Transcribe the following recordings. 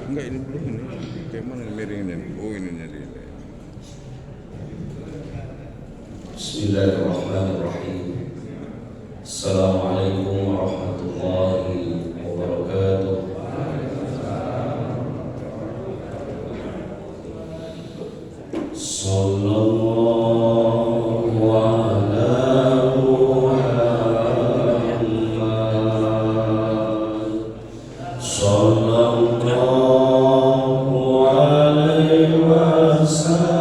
Enggak, ini belum ini. Kayak mana miringnya? Oh, ini jadi. Bismillahirrahmanirrahim. Assalamualaikum warahmatullahi wabarakatuh. Sallallahu ala Muhammad. Sallallahu alaihi wasallam.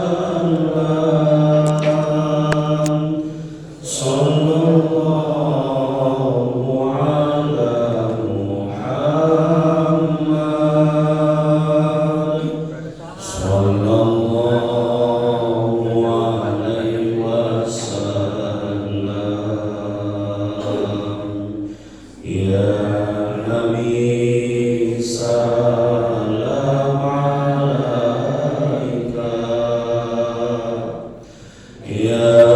Sallallahu ala Muhammad. Sallallahu alaihi wasallam. Ya Nabi salam alaika. Ya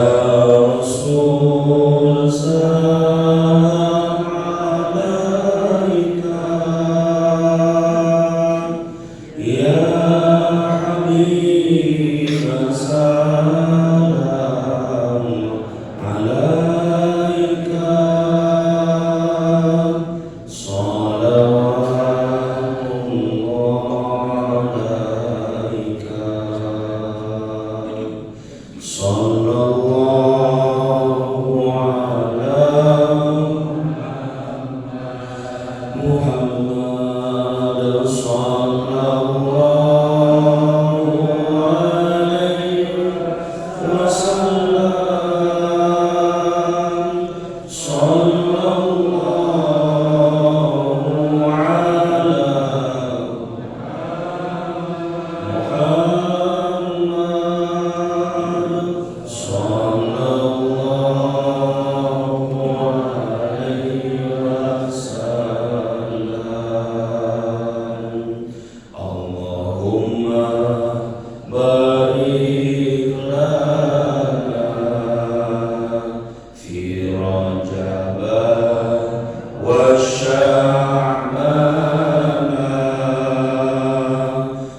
Rasul salam alaika. Ya Habib salam alaika. Salawatullah alaika. Sallallahu ala Muhammad. Sallallahu alaihi wasallam. Sallallahu ala Muhammad. Sallallahu alaihi wasallam. Allahumma barik lana fi Rajab wa Sya'ban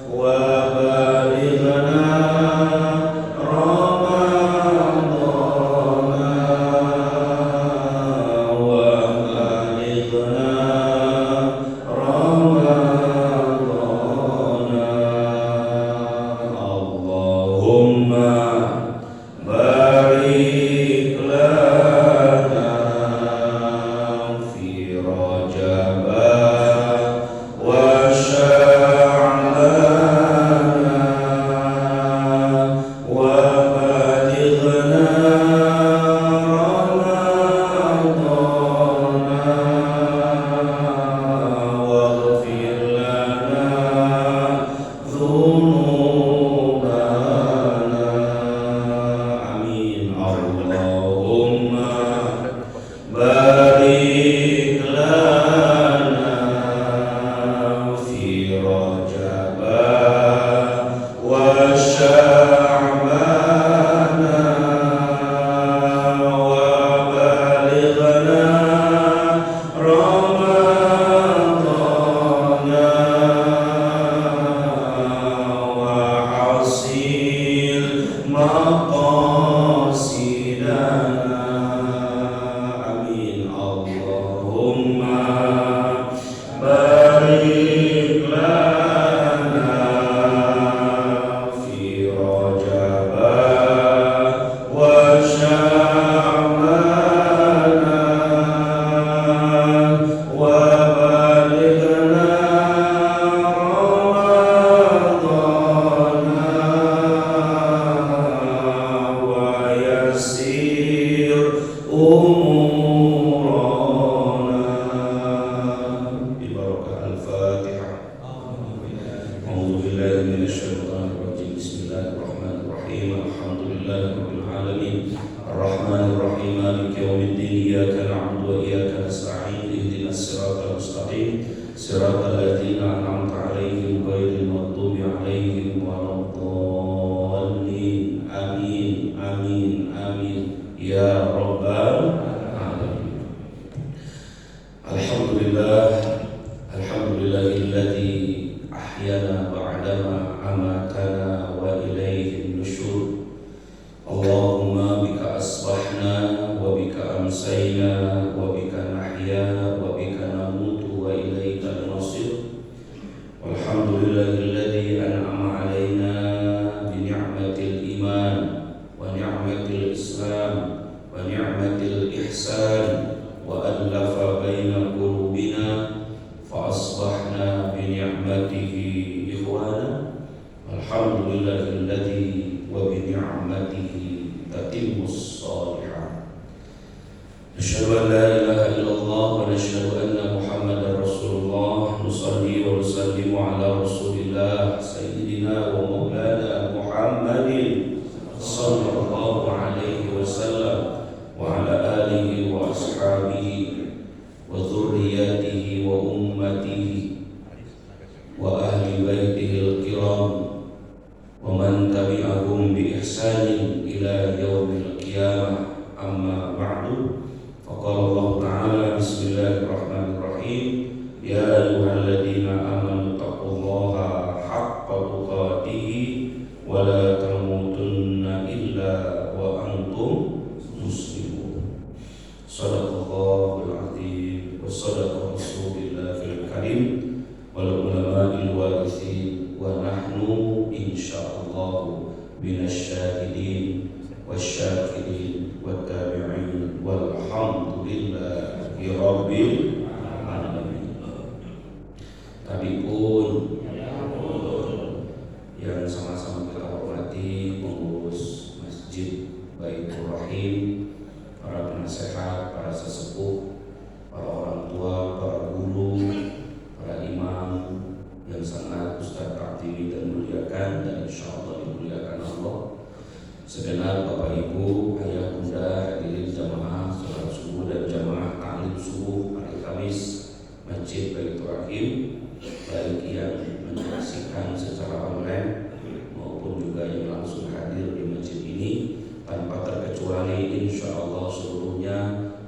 wa balighna Ramadan wa balighna Ramadan. Allahumma barik lana fi Rajab wa Sya'ban wa balighna Ramadan waghfir lana dhunubana. Amin. Allahumma barik lana fi Rajab wa Sya'ban wa balighna Ramadan wa hasil maqasidana. Amin. Allahumma barik lana fi Rajab wa Sya'ban wa balighna Ramadan wa yassir umurana. Bi barakah al-Fatihah. A'udzu billahi minasyaitonir rajim. Bismillahirrahmanirrahim. Alhamdulillahirabbil alamin. Arrahmanir rahim. Maliki yaumiddin. Iyyaka na'budu wa iyyaka nasta'in. Ihdinas siratal mustaqim. Siratal ladzina an'amta 'alaihim ghairil maghdubi 'alaihim waladdallin. Amin. Amin. Amin. Ya rabbal alamin. Alhamdulillah. Alhamdulillahilladzi ونشهد أن محمدا رسول الله نصلي ونسلم على رسول الله سيدنا ومولانا محمد صلى الله عليه وسلم وعلى آله وأصحابه وذرياته وأمته وأهل بيته الكرام ومن تبعهم بإحسان إلى يوم القيامة. أما بعد فقال الله تعالى بسم الله الرحمن الرحيم يا أيها الذين آمنوا اتقوا الله حق تقاته ولا تموتن إلا وأنتم مسلمون. صدق الله العظيم وصدق رسول الله الكريم والعلماء الوارثين ونحن إن شاء الله من الشاهدين والشاكرين والتابعين والحمد لله رب العالمين. Tapi pun yang sama-sama kita hormati pengurus Masjid Baitur Rahim, para penasehat, para sesepuh, para orang tua, para guru, para imam yang sangat Ustaz ta'zimi dan muliakan dan insyaallah dimuliakan Allah. Segenap Bapak Ibu, ayah bunda, hadirin jamaah salat subuh dan jamaah ta'lim subuh hari Kamis Masjid Baitur Rahim, baik yang menyaksikan secara online maupun juga yang langsung hadir di masjid ini, tanpa terkecuali insyaallah seluruhnya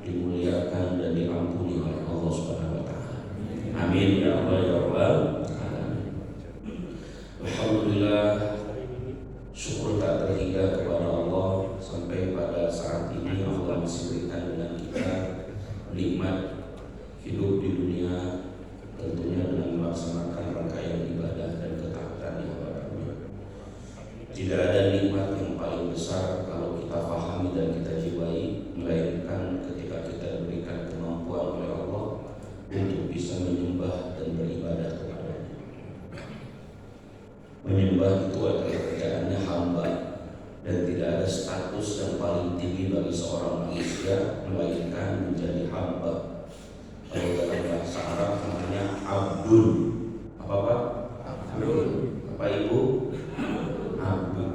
dimuliakan dan diampuni oleh Allah Subhanahu wa taala. Amin ya Allah ya Rabbal alamin. Alhamdulillah, syukur tak terhingga kepada Allah sampai pada saat ini Allah masih berikan dengan kita nikmat hidup di dunia, tentunya dengan melaksanakan rangkaian ibadah dan ketaatan kepada-Nya. Tidak ada nikmat yang paling besar kalau kita pahami dan kita jiwai, melainkan ketika kita diberikan kemampuan oleh Allah untuk bisa menyembah dan beribadah kepada-Nya. Menyembah itu adalah kerjaannya hamba, dan tidak ada status yang paling tinggi bagi seorang manusia melainkan menjadi hamba. Kalau dalam bahasa Arab namanya abdul. Apa Pak? Abdul. Bapak Ibu? Abdul.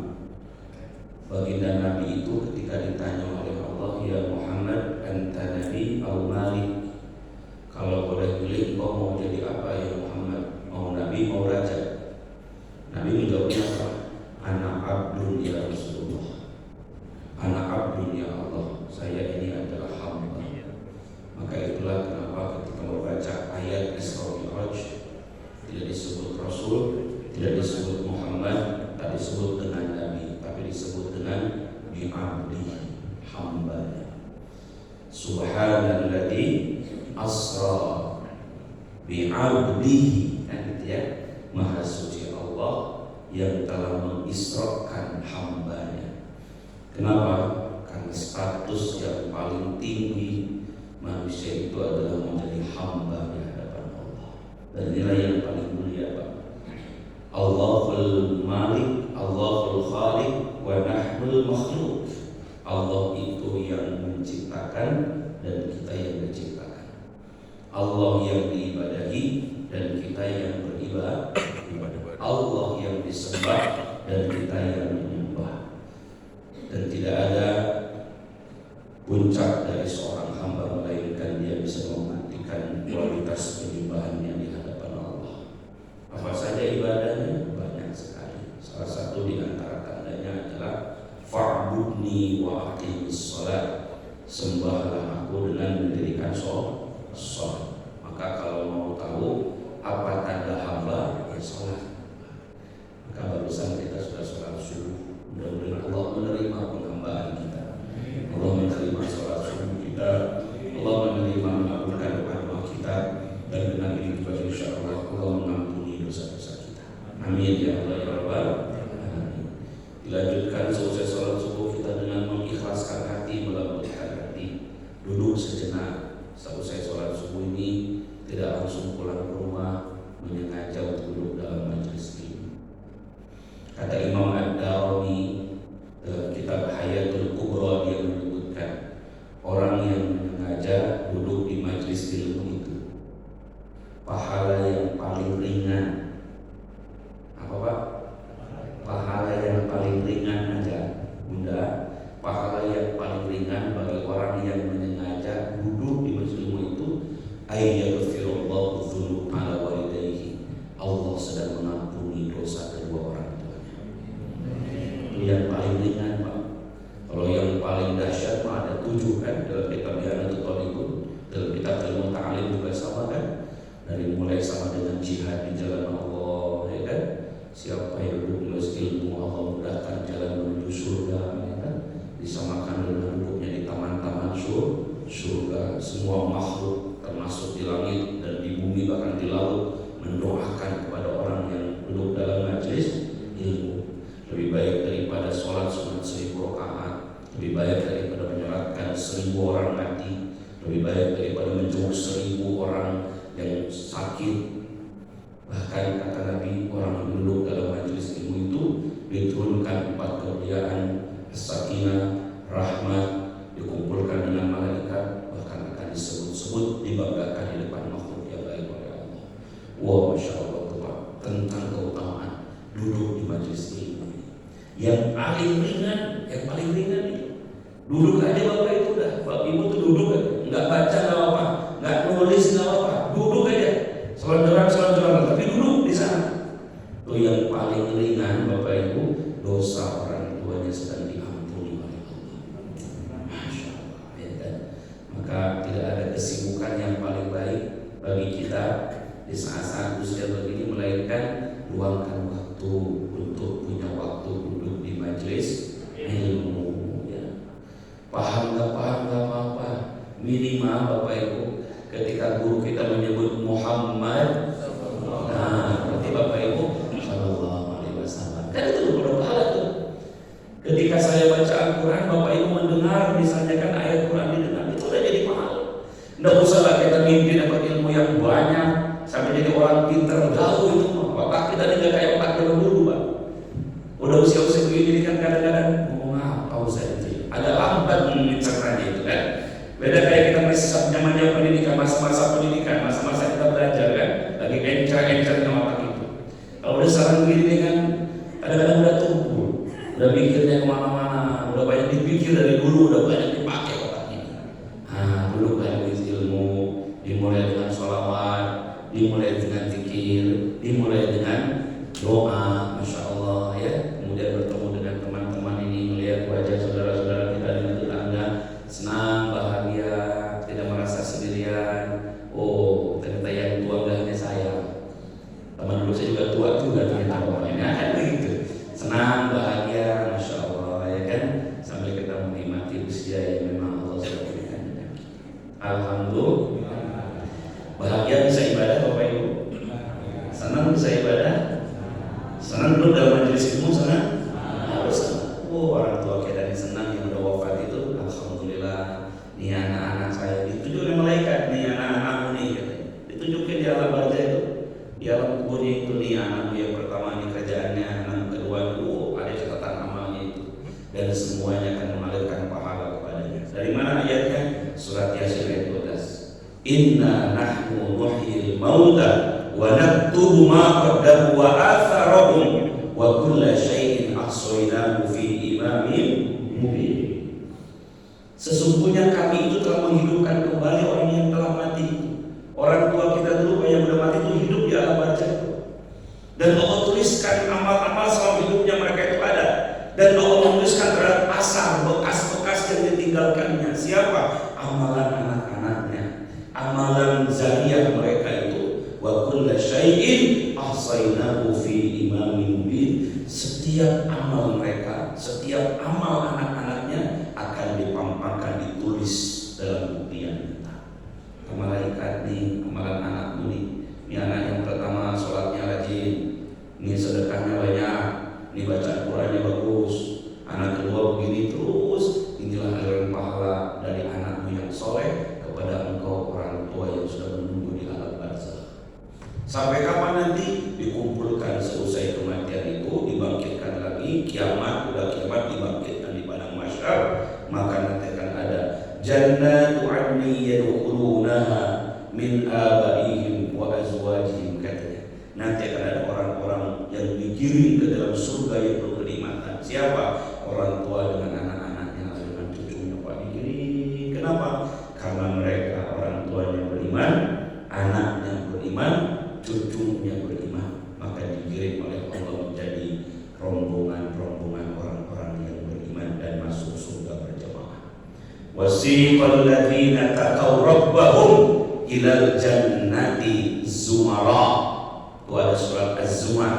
Baginda Nabi itu ketika ditanya oleh Allah, ya Muhammad, anta nabi au malik? Kalau boleh pilih, kau mau jadi apa ya Muhammad? Mau nabi, mau raja? Nabi menjawabnya apa? Anak abdul ya Rasulullah. Anak abdul ya Allah. Saya ini adalah hamba. Maka itulah kenapa ketika membaca ayat Isra Mi'raj tidak disebut Rasul, tidak disebut Muhammad, tak disebut dengan Nabi, tapi disebut dengan bi'abdi, hambanya. Subhanalladzi asra bi'abdihi, ya, Maha suci Allah yang telah mengisrakan hambanya. Kenapa? Karena status yang paling tinggi manusia itu adalah menjadi hamba di hadapan Allah. Dan inilah yang paling mulia, Pak. Allahul Malik, Allahul Khaliq, wa nahnul makhluk. Allah itu yang menciptakan dan kita yang menciptakan. Allah yang diibadahi dan kita yang beribadah. Allah yang disembah dan kita yang menyembah. Dan tidak ada puncak dari seorang hamba melainkan dia bisa membuktikan kualitas penyembahannya di hadapan Allah. Apa saja ibadahnya? Banyak sekali. Salah satu di antara tandanya adalah fa'budni wa aqimis shalah. Sembahlah aku dengan mendirikan sholat. Maka kalau mau tahu apa tanda hamba, ya sholat. Maka barusan kita sudah sholat subuh. Mudah-mudahan Allah menerima penghambaan kita. Allah menerima sholat subuh kita. Allah menerima mengabulkan doa kita. Dan dengan ini juga insya Allah Allah mengampuni dosa-dosa kita. Amin ya Allah ya Rabbal alamin. Dilanjutkan selesai sholat subuh kita dengan mengikhlaskan hati, melembutkan hati. Duduk sejenak. Selesai sholat subuh ini tidak langsung pulang ke rumah, menyengaja untuk duduk dalam majelis ini. Kata Imam Ad-Darimi dalam kitab Hayatul Kubra, dia menyebutkan orang yang menyengaja duduk di majelis ilmu ayyaghfirullahu dzunubana walidayhi. Allah sedang mengampuni dosa kedua orang tuanya. Itu yang paling ringan, Pak. Kalau yang paling dahsyat mah ada 7 kan dalam kitab Ihanatul Talibun, dalam kitab Ilmu Ta'alim juga sama kan. Dari mulai sama dengan jihad di jalan Allah, ya kan. Siapa yang menulis ilmu Allah mudahkan jalan menuju surga, ya kan. Disamakan dengan duduknya di taman-taman surga. Semua makhluk termasuk di langit dan di bumi bahkan di laut mendoakan kepada orang yang duduk dalam majelis ilmu. Lebih baik daripada sholat sunat 1000 rakaat, lebih baik daripada menyolatkan 1000 orang mati, lebih baik daripada menjenguk 1000 orang yang sakit. Bahkan kata Nabi, orang yang duduk dalam majelis ilmu itu diturunkan 4 kemuliaan, as-sakinah, rahmat, dikumpulkan dengan malaikat, bahkan akan disebut-sebut, dibanggakan di depan makhluk yang baik oleh Allah. Wah, Masya Allah Tuhan, tentang keutamaan duduk di majelis ilmu. Yang paling ringan itu duduk aja. Bapak itu udah, Bapak Ibu tuh duduk aja, nggak baca nggak apa, nggak nulis nggak apa, duduk aja, selonjoran, tapi duduk di sana. Itu yang paling ringan, Bapak Ibu, dosa orang tuanya sedang diampuni oleh Allah. Masya Allah, ya kan? Maka tidak ada kesibukan yang paling baik bagi kita di saat-saat usia begini melainkan luangkan waktu untuk punya waktu duduk di majelis ilmu, ya. Paham nggak apa-apa, minimal Bapak Ibu ketika guru kita menyebut Muhammad, nah berarti Bapak Ibu Sallallahu Alaihi Wasallam, kan itu berpahala tuh. Ketika saya baca Al-Quran, Bapak Ibu mendengar misalnya kan ayat Quran didengar, itu udah jadi pahala. Nggak usahlah kita mimpi dapat ilmu yang banyak sampai jadi orang pintar, jauh itu mah. Otak kita ini nggak kayak otak zaman dulu, Pak. Udah usia-usia begini kan kadang-kadang ngomong apa Ustaz itu agak lambat mencernanya itu kan. Beda kayak kita masih zamannya pendidikan, masa-masa pendidikan, masa-masa kita belajar kan, lagi encer-encernya otak itu. Kalau udah sekarang begini kan kadang-kadang udah tumpul, udah mikirnya kemana-mana, udah banyak dipikir dari dulu, udah banyak dipakai otak ini. Nah, dulu banyak ilmu, dimulai dengan sholawat, dimulai dengan zikir, dimulai dengan doa, Masya Allah ya. Kemudian bertemu dengan teman-teman ini, melihat wajah saudara-saudara kita dengan tetangga, senang, bahagia, tidak merasa sendirian. Oh, ternyata yang tua gak hanya saya. Teman dulu saya juga tua juga ternyata orangnya kan begitu. Senang, bahagia, Masya Allah ya kan. Sambil kita menikmati usia yang memang Allah sudah berikan. Alhamdulillah. Bahagia bisa ibadah Bapak Ibu. Senang bisa ibadah. Senang dulu dalam majelis ilmu, senang harus senang. Oh, orang tua kita ini senang yang udah wafat itu, alhamdulillah. Nih anak-anak saya ditunjuk oleh malaikat, nih anak-anakmu nih, ditunjukin di alam barzah itu, di alam kuburnya itu, nih anakmu yang pertama nih kerjaannya, anak kedua itu, ada catatan amalnya itu, dan semuanya akan mengalirkan pahala kepadanya. Dari mana ayatnya? Surat Yasin ayat 12. Inna nahnu nuhyil mauta wa naktubu ma qaddamu wa atharahum wa kulla syai'in ahsaynahu fi imamin mubin. Sesungguhnya kami itu telah menghidupkan kembali orang yang telah mati. Orang tua kita dulu yang sudah mati itu hidup di alam barzah itu. Dan Allah tuliskan amal-amal selama hidupnya mereka itu ada. Dan Allah menuliskan terhadap asar, bekas-bekas yang ditinggalkannya. Siapa? Amalan anak-anaknya, amalan zariyah mereka itu. Wa kulla syai'in ahsaynahu fi imamin mubin. Setiap amal mereka, setiap amal anak-anaknya akan dipampangkan, ditulis dalam bukti yang nyata. Malaikat nih, amalan anakmu nih. Ini anak yang pertama sholatnya rajin, ini sedekahnya banyak, ini bacaan Qurannya bagus. Anak kedua begini terus. Inilah aliran pahala dari anakmu yang soleh kepada engkau orang tua yang sudah menunggu di alam barzah. Sampai kapan nanti? Dikumpulkan selesai kematian itu, dibangkitkan lagi, kiamat, udah kiamat dibangkitkan di padang mahsyar, maka nanti akan ada jannatu 'adnin yadkhulunaha min abaihim wa azwajihim, katanya. Nanti akan ada orang-orang yang digiring ke dalam surga yang penuh kenikmatan. Siapa? Orang tua dengan anak-anaknya, dengan cucunya, Pak, digiring. Kenapa? Karena mereka orang tuanya beriman, anaknya beriman, cucunya beriman, maka digiring oleh Allah menjadi rombongan-rombongan orang-orang yang beriman dan masuk surga berjamaah. Wasiqal ladzina taqaw rabbahum ilal jannati zumara. Itu ada surat Az-Zumar.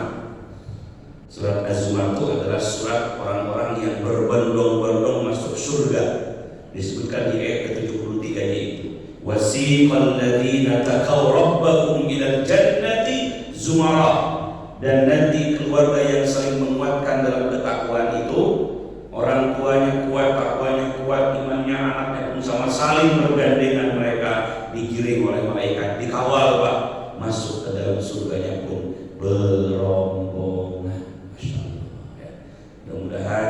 Surat Az-Zumar itu adalah surat orang-orang yang berbondong-bondong masuk surga. Disebutkan di ayat ke-73-nya itu. Wasiqal ladzina taqaw rabbahum ilal jannati zumara. Dan nanti keluarga yang saling menguatkan dalam ketakwaan itu, orang tuanya kuat, takwanya kuat, imannya, anaknya pun sama, saling bergandengan, mereka digiring oleh malaikat, dikawal Pak, masuk ke dalam surganya pun berombongan. Masya Allah ya. Mudah-mudahan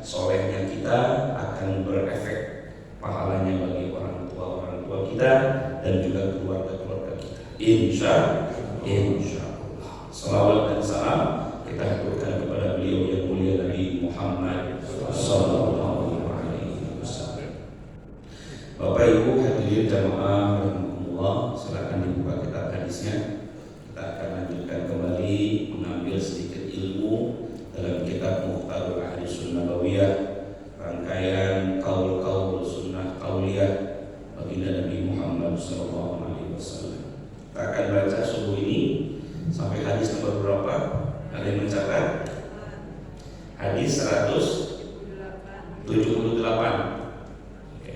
solehnya kita akan berefek pahalanya bagi orang tua kita dan juga keluarga-keluarga kita, insya Allah. Salawat dan salam kita haturkan kepada beliau yang mulia Nabi Muhammad sallallahu alaihi wasallam. Bapak Ibu hadirin jamaah rahimakumullah, silakan dibuka kitab hadisnya. Kita akan lanjutkan kembali mengambil sedikit ilmu dalam kitab Mukhtarul Ahadits Nabawiyah, rangkaian kaul-kaul sunnah qauliyah baginda Nabi Muhammad sallallahu alaihi wasallam. Kita akan baca subuh ini sampai hadis nomor berapa? Ada yang mencatat? Hadis 178. Oke.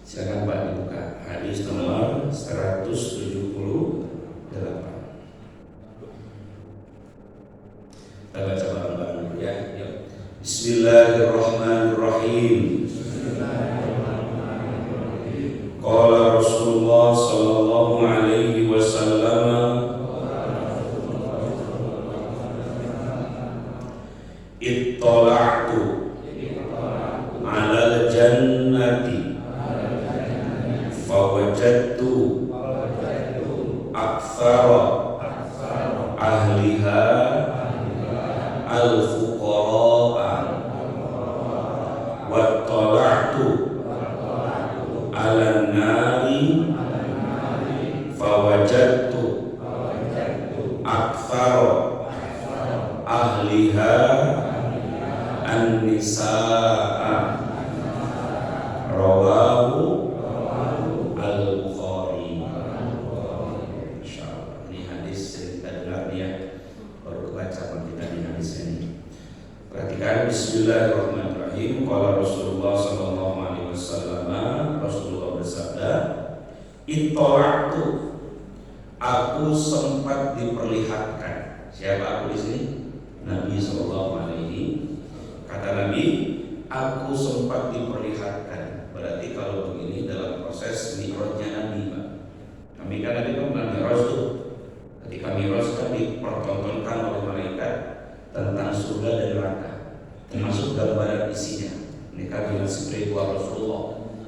Silakan Pak dibuka. Hadis nomor 178. Kita baca bareng-bareng dulu ya. Yuk. Bismillahirrahmanirrahim. Qala Rasulullah sallallahu alaihi wasallam, ittala'tu 'alal jannati fawajadtu aktsara ahliha al-fuqara wa tala'tu 'alan nari fawajadtu aktsara ahliha an-nisaa. Rawahu al-Bukhari. Insyaallah ini hadis yang kita dengar ya, baru kebaca kita di hadis ini. Perhatikan, bismillahirrahmanirrahim. Qala Rasulullah sallallahu alaihi wasallam, Rasulullah bersabda, ittala'tu, aku sempat diperlihatkan. Siapa aku di sini? Nabi sallallahu alaihi. Kata Nabi, aku sempat diperlihatkan. Berarti kalau begini dalam proses mi'rajnya Nabi, Pak. Nabi kan mi'raj tuh. Ketika mi'raj kan dipertontonkan oleh malaikat tentang surga dan neraka, termasuk gambaran isinya. Ini kan dengan spiritual Rasulullah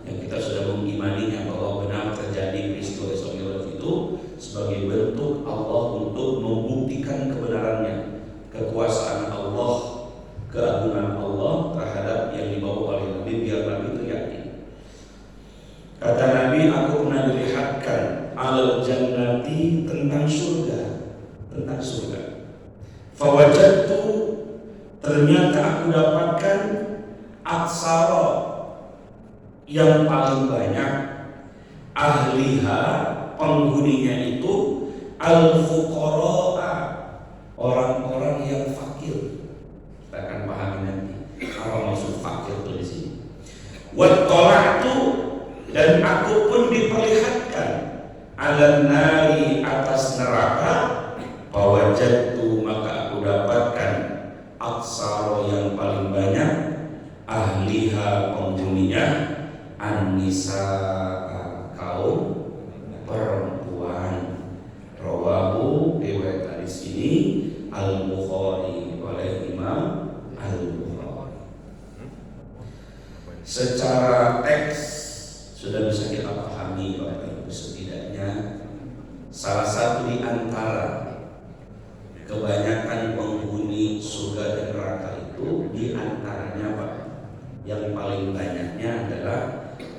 yang kita sudah mengimaninya bahwa benar terjadi peristiwa Isra Mi'raj itu sebagai bentuk Allah untuk membuktikan kebenarannya, kekuasaan Allah, keagungan Allah terhadap yang dibawa oleh Nabi, biar Nabi itu yakin. Kata Nabi, aku pernah dilihatkan alal jannati, tentang surga, fawajadtu, ternyata aku dapatkan aksara, yang paling banyak, ahliha, penghuninya itu al-fuqara, orang-orang yang fakir. Kita akan pahami nanti apa maksud fakir itu di sini. Wattala'tu, dan aku pun diperlihatkan alan nari, atas neraka, fawajadtu, maka aku dapatkan aksara, yang paling banyak, ahliha, penghuninya, an-nisa, kaum perempuan. Rawahu, riwayat hadis ini al-Bukhari, oleh Imam al-Bukhari. Secara teks sudah bisa kita pahami Bapak Ibu, setidaknya salah satu di antara kebanyakan penghuni surga dan neraka itu, di antaranya Pak, yang paling banyaknya adalah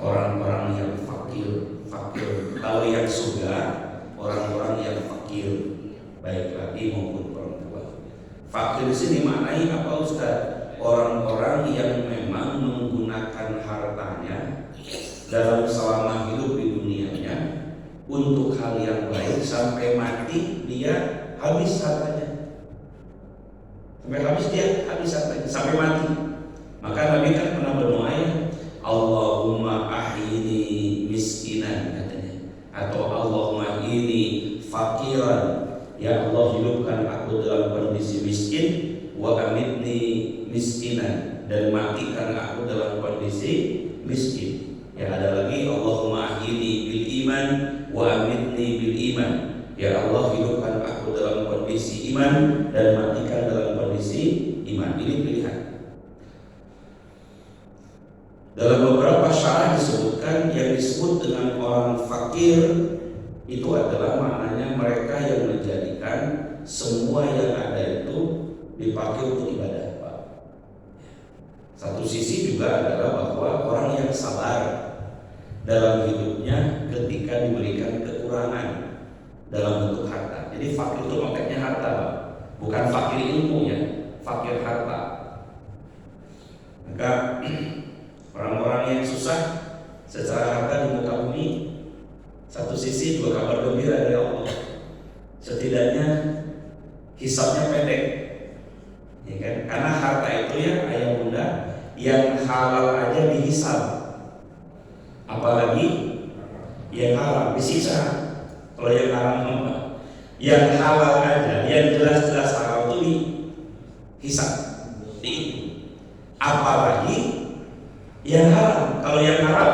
orang-orang yang fakir. kalau yang surga orang-orang yang fakir, baik laki maupun perempuan. Fakir di sini maknai apa Ustaz? Orang-orang yang memang menggunakan hartanya dalam selama hidup di dunianya untuk hal yang baik, sampai mati dia habis hartanya. Sampai habis dia habis hartanya sampai mati. Maka Nabi kan pernah berdoa ya, Allahumma ahyini miskinan katanya, atau Allahumma ini fakiran, ya Allah hidupkan aku dalam kondisi miskin, wa amitni miskinan, dan matikan aku dalam kondisi miskin. Ya ada lagi Allahumma ahyini bil iman wa amitni bil iman, ya Allah hidupkan aku dalam kondisi iman dan matikan dalam kondisi iman. Ini pilihan. Dalam beberapa syarah disebutkan yang disebut dengan orang fakir itu adalah maknanya mereka yang menjadikan semua yang ada itu dipakai untuk ibadah, Pak. Satu sisi juga adalah bahwa orang yang sabar dalam hidupnya ketika diberikan kekurangan dalam bentuk harta. Jadi fakir itu konteksnya harta, Pak. Bukan fakir ilmu ya, fakir harta. Maka orang-orang yang susah secara harta di muka bumi, satu sisi juga kabar gembira dari Allah. Setidaknya hisabnya pendek, ya kan? Karena harta itu ya ayah bunda yang halal aja dihisab, apalagi yang haram disiksa. Kalau yang haram apa? Yang halal aja, yang jelas-jelas haram itu dihisab, apalagi yang haram. Kalau yang haram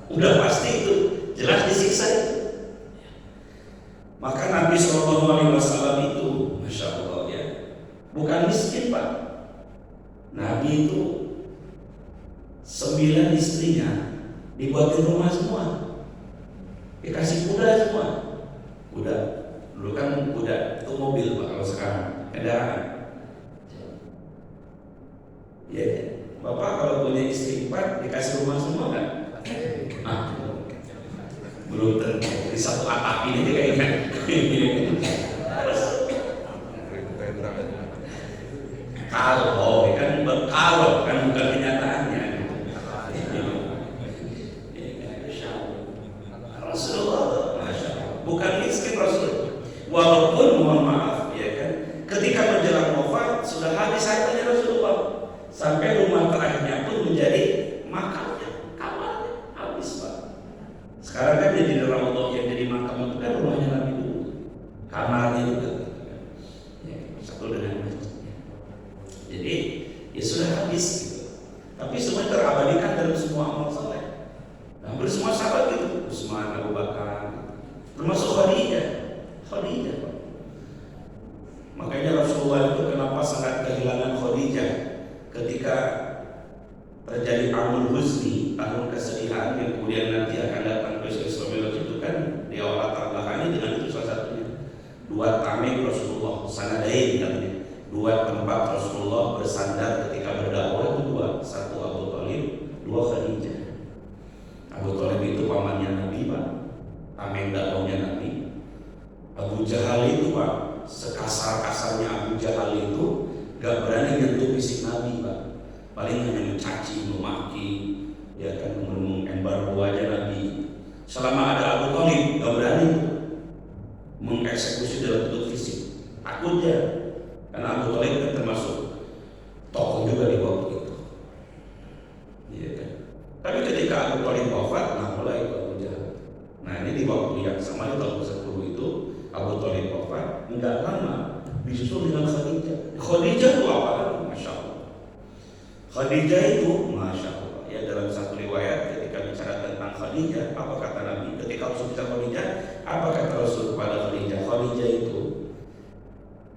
udah pasti itu jelas disiksa itu. Maka Nabi SAW itu, masya Allah ya, bukan miskin Pak. Nabi itu 9 istrinya dibuatin rumah semua, dikasih kuda semua. Kuda dulu kan kuda itu mobil Pak, kalau sekarang kendaraan. Ya, Bapak kalau punya istri 4 dikasih rumah semua kan? Belum tentu di satu atap ini dia kayaknya. Kalau kan bukan kenyataannya. Rasulullah, bukan miskin Rasul. Walaupun mohon maaf ya kan, ketika menjelang wafat sudah habis hartanya Rasulullah. Sampai rumah terakhirnya pun menjadi makamnya, kamarnya habis Pak. Sekarang kan jadi raudhah, yang jadi makam itu kan rumahnya Nabi dulu, kamarnya juga, ya, satu dengan masjidnya. Jadi ya sudah habis gitu. Tapi semua terabadikan dalam semua amal saleh. Hampir semua sahabat gitu, Utsman, Abu Bakar, termasuk Khadijah Pak. Makanya Rasulullah itu kenapa sangat kehilangan Khadijah ketika terjadi amul huzni, tahun kesedihan yang kemudian nanti akan datang besok itu kan dia latar belakangnya dengan itu salah satunya 2 tameng Rasulullah sanadain katanya, 2 tempat Rasulullah bersandar ketika berdakwah itu 2, 1 Abu Thalib, 2 Khadijah. Abu Thalib itu pamannya Nabi Pak, tameng dakwahnya Nabi. Abu Jahal itu Pak, sekasar-kasarnya Abu Jahal itu gak berani nyentuh fisik Nabi Pak, paling hanya mencaci, memaki, ya kan, mengembargo aja Nabi. Selama ada Abu Thalib gak berani mengeksekusi dalam bentuk fisik, takut dia, karena Abu Thalib kan termasuk tokoh juga di waktu itu, ya kan. Tapi ketika Abu Thalib wafat, nah mulai itu Abu Jahal. Nah ini di waktu yang sama di tahun ke-10 itu Abu Thalib wafat, enggak lama disusul dengan Khadijah. Khadijah itu apa? Masya Allah. Khadijah itu Masya Allah ya, dalam satu riwayat ketika bicara tentang Khadijah, apa kata Nabi ketika Rasul bicara Khadijah, apa kata Rasul kepada Khadijah? Khadijah itu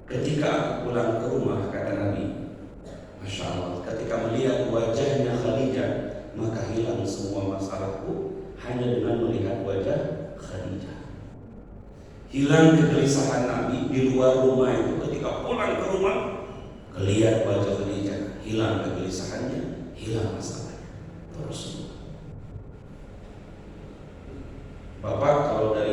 ketika aku pulang ke rumah, kata Nabi, Masya Allah, ketika melihat wajahnya Khadijah maka hilang semua masalahku hanya dengan melihat wajah Khadijah. Hilang kegelisahan Nabi di luar rumah itu, ketika pulang ke rumah kelihat wajah Khadijah, hilang kegelisahannya, hilang masalahnya. Terus Bapak kalau dari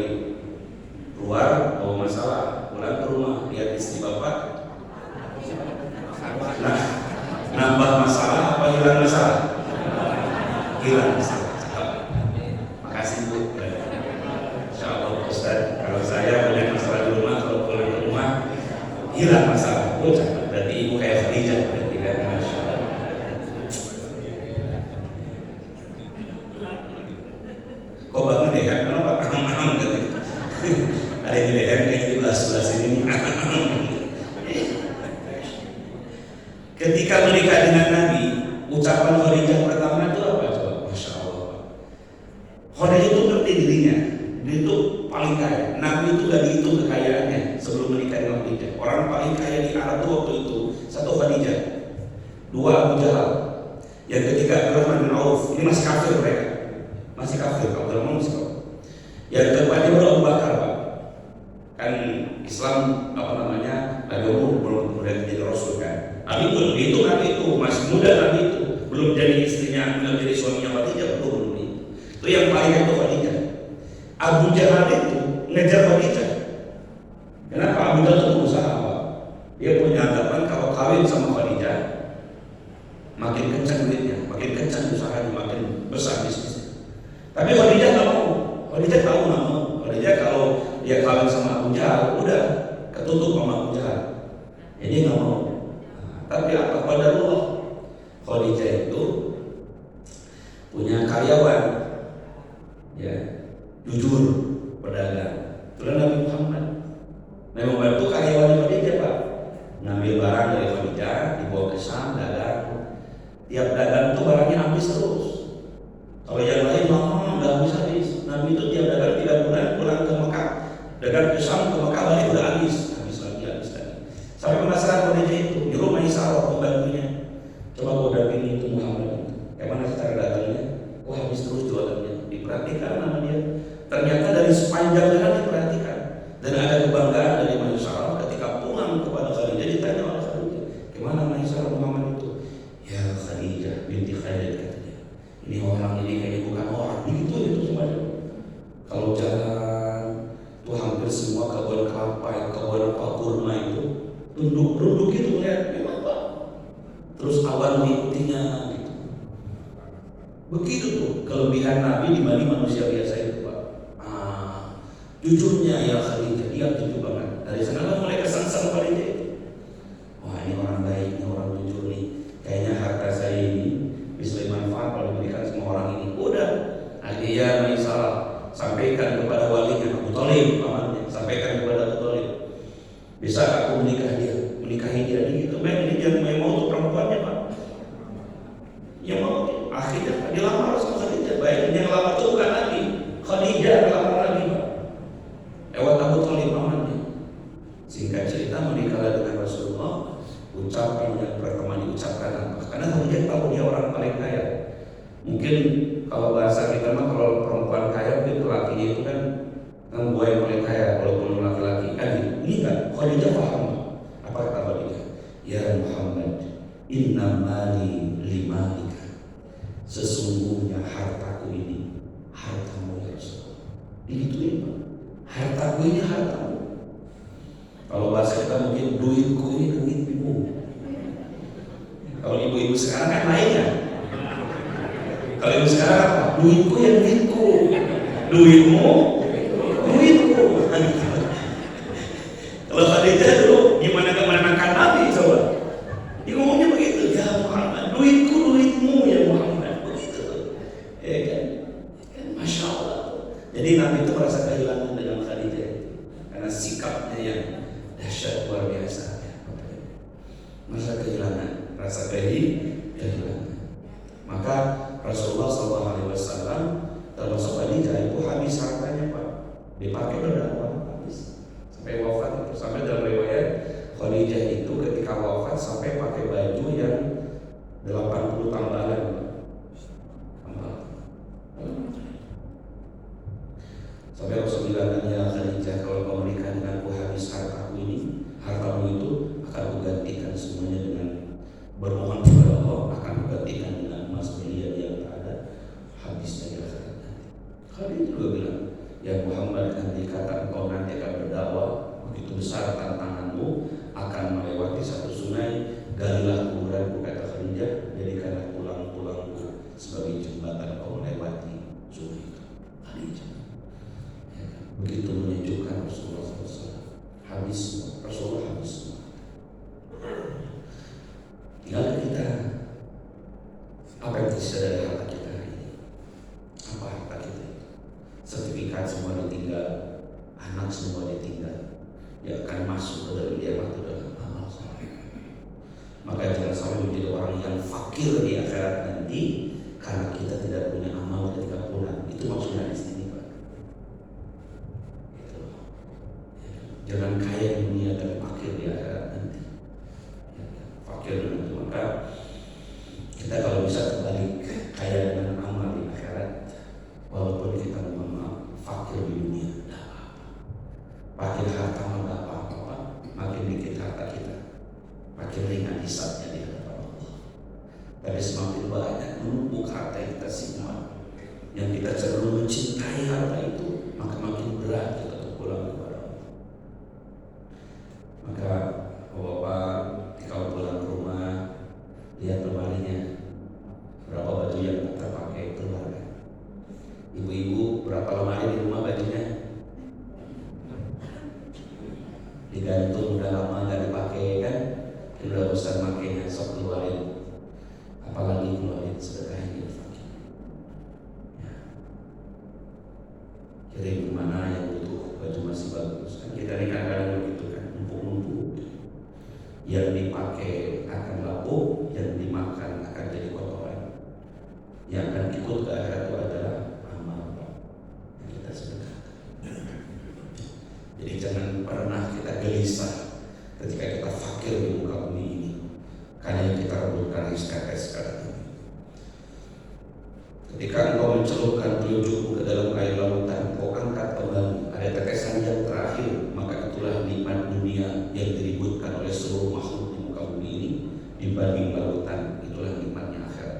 sibuk. Insya Allah Ustaz, kalau saya banyak masalah di rumah, kalau pulang ke rumah hilang masalah. Oh, berarti ibu kayak Khadijah, berarti kan, Masya Allah. Kok bangun deh kan? Kenapa aham gitu? Ada yang di leher kayak di belas ini. Ketika menikah dengan Nabi, ucapan Khadijah pertama itu apa coba? Masya Allah. Khadijah itu ngerti dirinya, dia itu paling kaya. Nabi itu gak dihitung kekayaannya sebelum menikah dengan Khadijah. Orang paling kaya di Arab itu waktu itu satu Khadijah, dua Abu Jahal. Yang ketiga Abdurrahman bin Auf, ini masih kafir mereka, masih kafir. Abdurrahman masih kafir. Yang keempatnya baru Abu Bakar, Pak. Kan Islam agama belum jadi Rasul kan. Nabi belum itu, Nabi itu masih muda, Nabi itu belum jadi istrinya, belum jadi suaminya Khadijah, belum itu. Itu yang paling itu Khadijah. Abu Jahal itu ngejar Khadijah. Kenapa? Abu Jahal itu berusaha, Pak. Dia punya anggapan kalau kawin sama Khadijah makin kencang duitnya, makin kencang usahanya, makin besar bisnisnya. Tapi Khadijah nggak mau. Khadijah tahu nggak mau. Khadijah kalau dia kawin sama Abu Jahal, udah ketutup sama Abu Jahal. Jadi nggak mau. Tapi apa pada Allah? Khadijah itu punya karyawan, ya, jujur, pedagang. Itulah Nabi Muhammad. Nabi Muhammad itu karyawan Khadijah, Pak. Ngambil barang dari Khadijah, dibawa ke Syam, dagang. Tiap dagang tuh barangnya habis terus. Kalau yang lain lama nggak habis. Nabi itu tiap dagang 3 bulan pulang ke Mekah, dagang ke Syam, ke Mekah balik udah habis lagi. Sampai penasaran Khadijah itu, di rumah Isara pembantunya. Coba kau dampingi itu Muhammad. Mana secara dagangnya? Wah, habis terus jualannya. Diperhatikan nama dia. Ternyata dari sepanjang jalan diperhatikan. Dan ada kebanggaan dari Maisarah ketika pulang kepada Khadijah, ditanya oleh Khadijah, "Gimana Maisarah Muhammad itu?" "Ya Khadijah binti Khalid," katanya. "Ini orang ini kayaknya bukan orang." Begitu itu semuanya. Kalau jalan tuh hampir semua kebun kelapa, kebun apa kurma itu tunduk gitu lihat memang, Pak. Terus awan mengikutinya gitu. Begitu tuh kelebihan Nabi dibanding manusia biasa itu, Pak. Jujurnya ya Khadijah, dia jujur banget. Dari sana mulai kesan Khadijah itu. Wah, ini orang baik, ini orang jujur nih. Kayaknya harta saya ini bisa bermanfaat kalau diberikan semua orang ini. Udah, Adia Maisarah sampaikan kepada walinya Abu Thalib, pamannya, sampaikan kepada Abu Thalib. Bisa aku menikahi dia gitu. Ini dia mau untuk perempuannya, Pak. Yang mau akhirnya dilamar sama Khadijah. Baik, yang lamar itu bukan Nabi, Khadijah lamar Nabi, Pak. Lewat Abu Thalib pamannya. Singkat cerita menikahlah dengan Rasulullah. Ucapan yang pertama diucapkan apa? Karena Khadijah tahu dia orang paling kaya. Mungkin kalau bahasa kita mah kalau perempuan kaya mungkin lakinya itu kan gua yang paling kaya walaupun laki-laki kan. Ini kan Khadijah paham. Apa kata Khadijah? "Ya Muhammad, inna mali limalika." Sesungguhnya hartaku ini hartamu ya Rasulullah. Digituin, Pak. Hartaku ini hartamu. Kalau bahasa kita mungkin duitku ini duitmu. Kalau ibu-ibu sekarang kan lain ya. Kalau ibu sekarang apa? Duitku ya duitku. Duitmu duitku. Kalau Khadijah dulu gimana kemenangkan Nabi coba? Dia ngomongnya begitu, "Ya Muhammad, duitku duitmu ya Muhammad." Begitu. Ya kan? Masya Allah. Jadi Nabi itu merasa kehilangan dengan Khadijah karena sikapnya yang dahsyat luar biasa. Merasa kehilangan, rasa kehilangan. Maka Rasulullah SAW termasuk Khadijah itu habis hartanya, Pak. Dipakai berdakwah habis sampai wafat itu. Sampai dalam riwayat Khadijah itu ketika wafat sampai pakai baju yang 80 tambalan, Pak. Sampai Rasulullah bilang, "Ya Khadijah, kalau kau menikah denganku habis hartaku ini, hartamu itu akan kugantikan semuanya dengan bermohon kepada Allah, akan kugantikan dengan emas berlian yang tak ada habisnya di akhirat nanti." Khadijah juga bilang, "Ya Muhammad, nanti kata engkau nanti akan berdakwah, begitu besar tantanganmu, akan melewati satu sungai, galilah kuburanku," kata Khadijah, "jadikanlah tulang-tulangku sebagai jembatan kau melewati sungai itu." Khadijah Ya, begitu menyejukkan Rasulullah SAW. Habis semua, Rasulullah habis semua. Tinggal kita, apa yang tersisa dari harta kita hari ini? Apa harta kita? Sertifikat semua ditinggal, anak semua ditinggal, yang akan masuk ke dalam dia waktu dalam amal soleh. Maka jangan sampai menjadi orang yang fakir di akhirat nanti karena kita tidak punya amal ketika pulang. Itu maksudnya di sini, Pak. Gitu. Jangan kaya di dunia tapi fakir di akhirat nanti. Fakir dengan itu, maka kita kalau bisa kembali kaya dengan amal di akhirat, walaupun kita memang fakir di dunia, tidak apa-apa. Makin harta tidak apa-apa, makin dikit harta kita, makin ringan hisabnya di hadapan Allah. Tapi semakin banyak menumpuk harta kita semua, yang kita cenderung mencintai harta itu, maka makin berat kita untuk pulang kepada Allah. Maka Bapak, kalau pulang ke rumah, lihat lemarinya, berapa baju yang terpakai keluarga. Ibu-ibu, berapa lemari di rumah bajunya? Digantung, udah lama nggak dipakai kan? Udah bosan makainya, sok keluarin. Apalagi keluarin sedekahnya fakir. Ya. Kirim kemana yang butuh baju masih bagus. Kan kita ini kadang-kadang begitu kan, numpuk-numpuk. Yang dipakai akan lapuk, yang dimakan akan jadi kotoran. Yang akan ikut ke akhirat itu adalah amal yang kita sedekahkan. Jadi jangan pernah kita gelisah ketika kita fakir di muka bumi ini, karena yang kita rebutkan SKS sekarang ini. Ketika engkau mencelupkan telunjukmu ke dalam air lautan, kau angkat kembali, ada tetesan yang terakhir, maka itulah nikmat dunia yang diributkan oleh seluruh makhluk di muka bumi ini dibanding lautan. Itulah nikmatnya akhirat.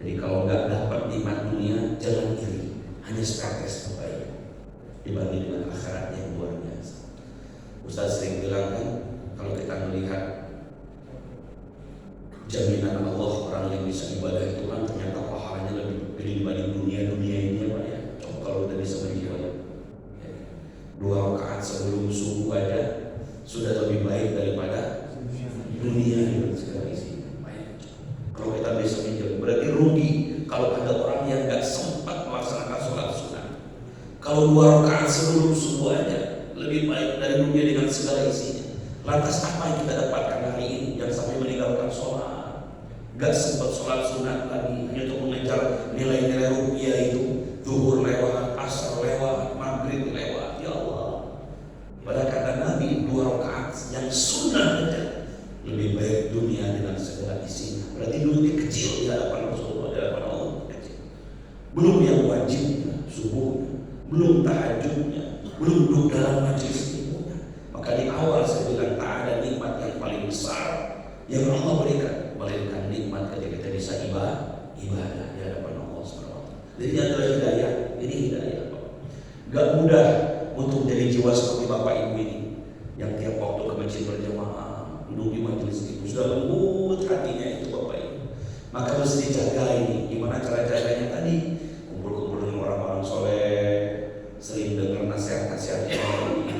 Jadi kalau nggak dapat nikmat dunia, jangan iri, hanya setetes terbaik dibanding dengan akhirat yang luar biasa. Ustaz sering bilang kan, kalau kita melihat jaminan Allah orang yang bisa ibadah itu kan ternyata pahalanya lebih gede dibanding dunia ini ya Pak ya. Coba kalau udah bisa menjiwai 2 rakaat sebelum subuh aja sudah lebih baik daripada dunia yang segala isinya. Kalau kita bisa menjiwai, berarti rugi kalau ada orang yang nggak sempat melaksanakan sholat sunat. Kalau 2 rakaat sebelum subuh aja lebih baik dari dunia dengan segala isinya. Lantas apa yang kita dapatkan hari ini yang sampai meninggalkan sholat, gak sempat sholat sunat lagi hanya untuk mengejar nilai-nilai rupiah itu, zuhur lewat, asar lewat, maghrib lewat, ya Allah. Pada kata Nabi 2 rakaat yang sunnah aja lebih baik dunia dengan segala isinya. Berarti dunia kecil di hadapan Rasulullah, di hadapan Allah kecil. Belum yang wajibnya, subuhnya, belum tahajudnya, belum duduk dalam majlis ilmunya. Maka di awal saya bilang tak ada nikmat yang paling besar yang Allah berikan, melainkan nikmat ketika kita bisa ibadah di hadapan Allah SWT. Jadi adalah hidayah, ini hidayah. Gak mudah untuk jadi jiwa seperti bapak ibu ini yang tiap waktu ke masjid berjamaah, duduk di majelis itu sudah lembut hatinya itu bapak ibu. Maka mesti dijaga ini. Gimana cara jaganya tadi? Kumpul-kumpul dengan orang-orang soleh, sering dengar nasihat-nasihat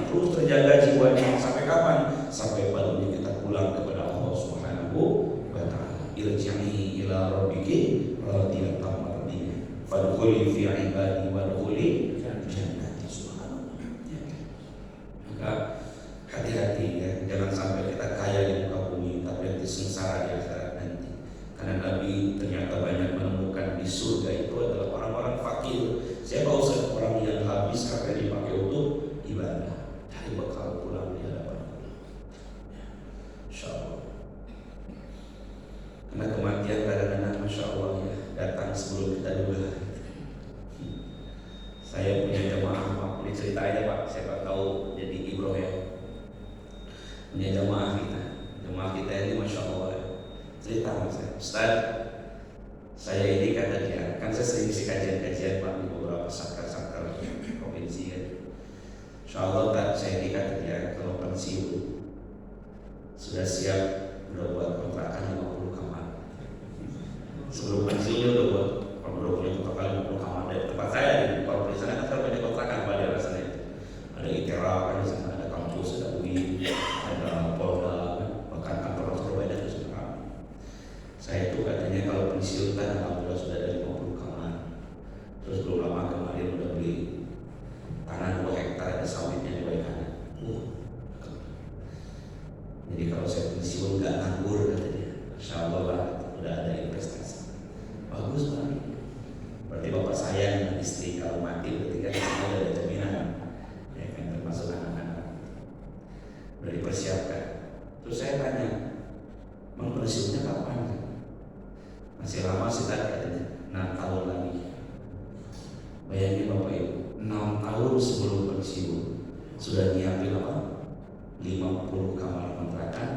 terus terjaga jiwanya. Sampai kapan? Sampai pada kita pulang kepada Allah Subhanahu wa ta'ala. Irji'i ila rabbiki radiyatan mardiyah fadkhuli fi ibadi wadkhuli jannati. Subhanallah. Maka hati-hati ya, jangan sampai kita kaya di muka bumi tapi nanti sengsara di akhirat nanti. Karena Nabi ternyata banyak menemukan di surga itu adalah orang-orang fakir. Siapa usah orang yang habis apa yang dipakai untuk ibadah, cari bekal pulang di hadapan Allah. Insyaallah. Karena kematian kadang-kadang Masya Allah ya datang sebelum kita duga. Saya punya jemaah, maaf ini cerita aja Pak, siapa tahu jadi ibroh ya. Punya jemaah kita ini Masya Allah ya. Cerita sama saya, Ustaz, saya ini kata dia, kan saya sering isi kajian-kajian Pak di beberapa sakar-sakar provinsi ya. Insya Allah tak, saya ini kata dia kalau pensiun sudah siap, udah buat kontrakan 50 kamar. Sebelum pensiun dia udah punya kontrakan 50 kamar dari tempat saya di Provinsi saya pensiun nggak nganggur kata dia. Insya Allah lah udah ada investasi. Bagus banget. Berarti bapak saya dengan istri kalau mati berarti kan udah ada jaminan, ya kan, termasuk anak-anak udah dipersiapkan. Terus saya tanya, Bang pensiunnya kapan? Masih lama sih tadi katanya, 6 tahun lagi. Bayangin Bapak Ibu, 6 tahun sebelum pensiun sudah nyiapin apa? 50 kamar kontrakan,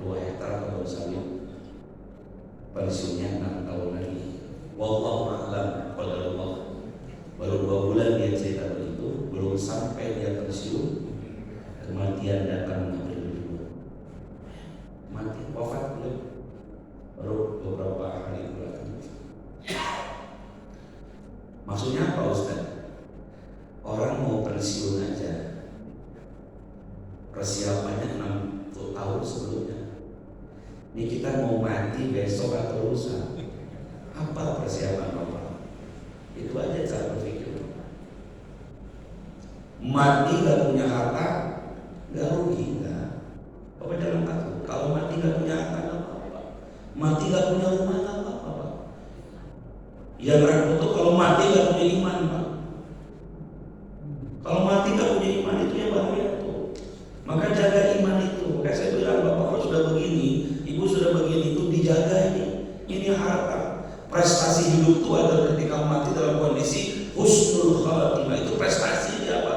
2 hektar kebun sawit. Pensiunnya 6 tahun lagi. Wallahu a'lam qadarullah. Baru 2 bulan dia cerita begitu, belum sampai dia pensiun, kematian datang mengambil dulu. Mati, wafat belum? Baru beberapa hari belakang. Maksudnya apa Ustaz? Orang mau pensiun aja persiapannya 6 tahun sebelumnya. Ini kita mau mati besok atau lusa. Apa persiapan Bapak? Itu aja cara berpikir. Mati gak punya harta, gak rugi gak? Bapak jangan takut. Kalau mati gak punya harta gak apa-apa. Mati gak punya rumah gak apa-apa. Yang repot tuh kalau mati gak punya iman Pak. Kalau mati gak punya iman itu yang bahaya tuh. Maka jaga iman itu. Kayak saya bilang Bapak kalau sudah begini, Ibu sudah begini, itu dijaga ini. Ini harta. Prestasi hidup itu adalah ketika mati dalam kondisi husnul khatimah. Itu prestasi apa?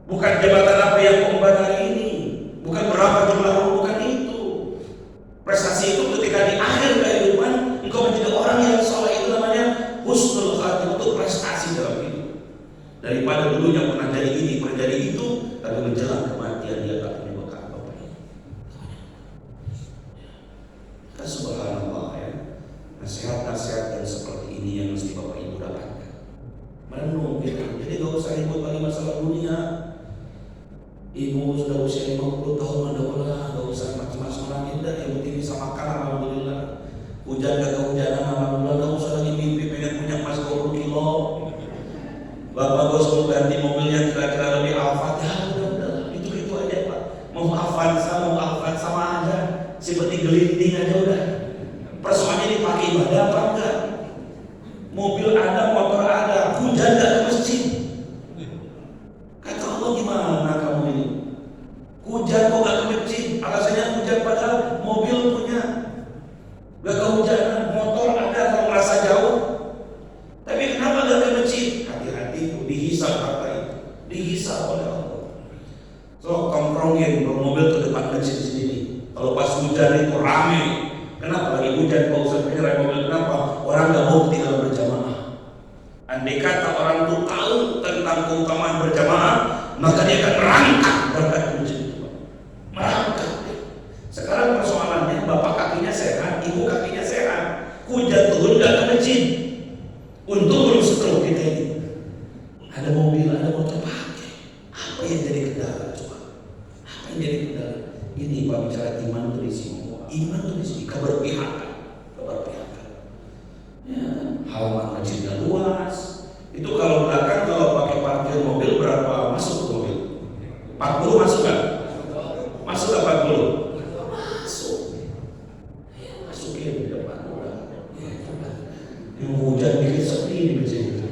Bukan jabatan apa yang keempat hari ini, bukan berapa jumlah rumah, bukan itu. Prestasi itu ketika di akhir kehidupan engkau menjadi orang yang soleh, itu namanya husnul khatimah. Itu prestasi dalam hidup. Daripada dulunya pernah jadi ini, pernah jadi itu, tapi menjelang kematian dia tak punya bekal apa-apa. Kan subhanallah ya. Nasihat-nasihat yang seperti ini yang mesti Bapak Ibu dapatkan. Merenung gitu. Jadi gak usah ribut lagi masalah dunia. Ibu sudah usia 50 tahun, gak usah macam-macam lagi. Udah yang penting bisa makan, alhamdulillah. Hujan gak kehujanan, alhamdulillah. Gak usah lagi mimpi pengen punya emas 20 kilo. Bapak bos mau ganti mobilnya kira-kira lebih Alphard. Ya udah, itu aja Pak. Mau Avanza, mau Alphard sama aja. Seperti gelinting aja udah. Persoalannya dipakai ibadah apa enggak? Mobil ada, motor ada, hujan enggak ke masjid? Kata Allah gimana kamu ini? Hujan kok enggak ke masjid? Alasannya hujan padahal mobil punya. Enggak kehujanan, motor ada kalau merasa jauh. Tapi kenapa enggak ke masjid? Hati-hati itu dihisab harta itu. Dihisab oleh Allah. So komprongin mobil ke depan masjid sendiri. Kalau pas hujan itu rame. Kenapa lagi hujan Pak Ustaz penyerang mobil? Kenapa? Orang gak mau tinggal berjamaah. Andai kata orang itu tahu tentang keutamaan berjamaah, maka dia akan merangkak berangkat ke masjid itu. Merangkak. Sekarang persoalannya bapak kakinya sehat, ibu kakinya sehat. Hujan turun gak ke masjid. Untung belum stroke kita ini. Ada mobil, ada motor pakai. Apa yang jadi kendala coba? Apa yang jadi kendala? Ini Pak bicara iman itu di sini. Iman itu di sini keberpihakan. Ya, halaman masjidnya luas. Itu kalau belakang kalau pakai parkir mobil berapa masuk ke mobil? 40 masuk kan? Masuk ke 40? Masuk. Masukin di depan orang. Yang hujan dikit sepi di masjid itu.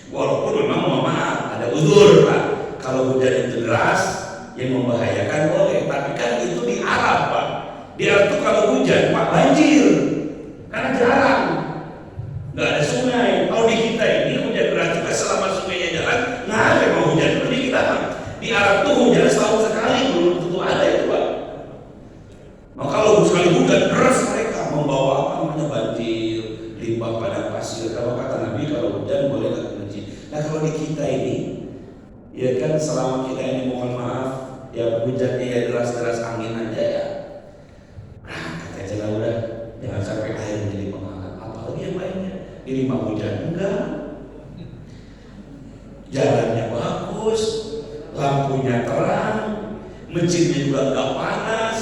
Walaupun memang mohon maaf ada uzur Pak. Kalau hujan itu deras yang membahayakan boleh, tapi kan itu di Arab Pak. Di Arab itu kalau hujan Pak banjir, karena jarang, nggak ada sungai. Kalau di kita ini hujan deras juga selama sungainya jalan, nggak ada mau hujan itu di kita Pak. Di Arab tuh hujan setahun sekali, belum tentu ada itu Pak. Nah kalau sekali hujan deras mereka membawa apa namanya banjir, limbah padang pasir. Kalau kata Nabi kalau hujan boleh nggak banjir. Nah kalau di kita ini, ya kan selama kita ini mohon maaf. Ya hujannya ya deras-deras angin aja ya. Kata aja lah udah, jangan sampai air menjadi penghalang. Apalagi yang lainnya, ini mah hujan enggak. Jalannya bagus, lampunya terang, masjidnya juga enggak panas,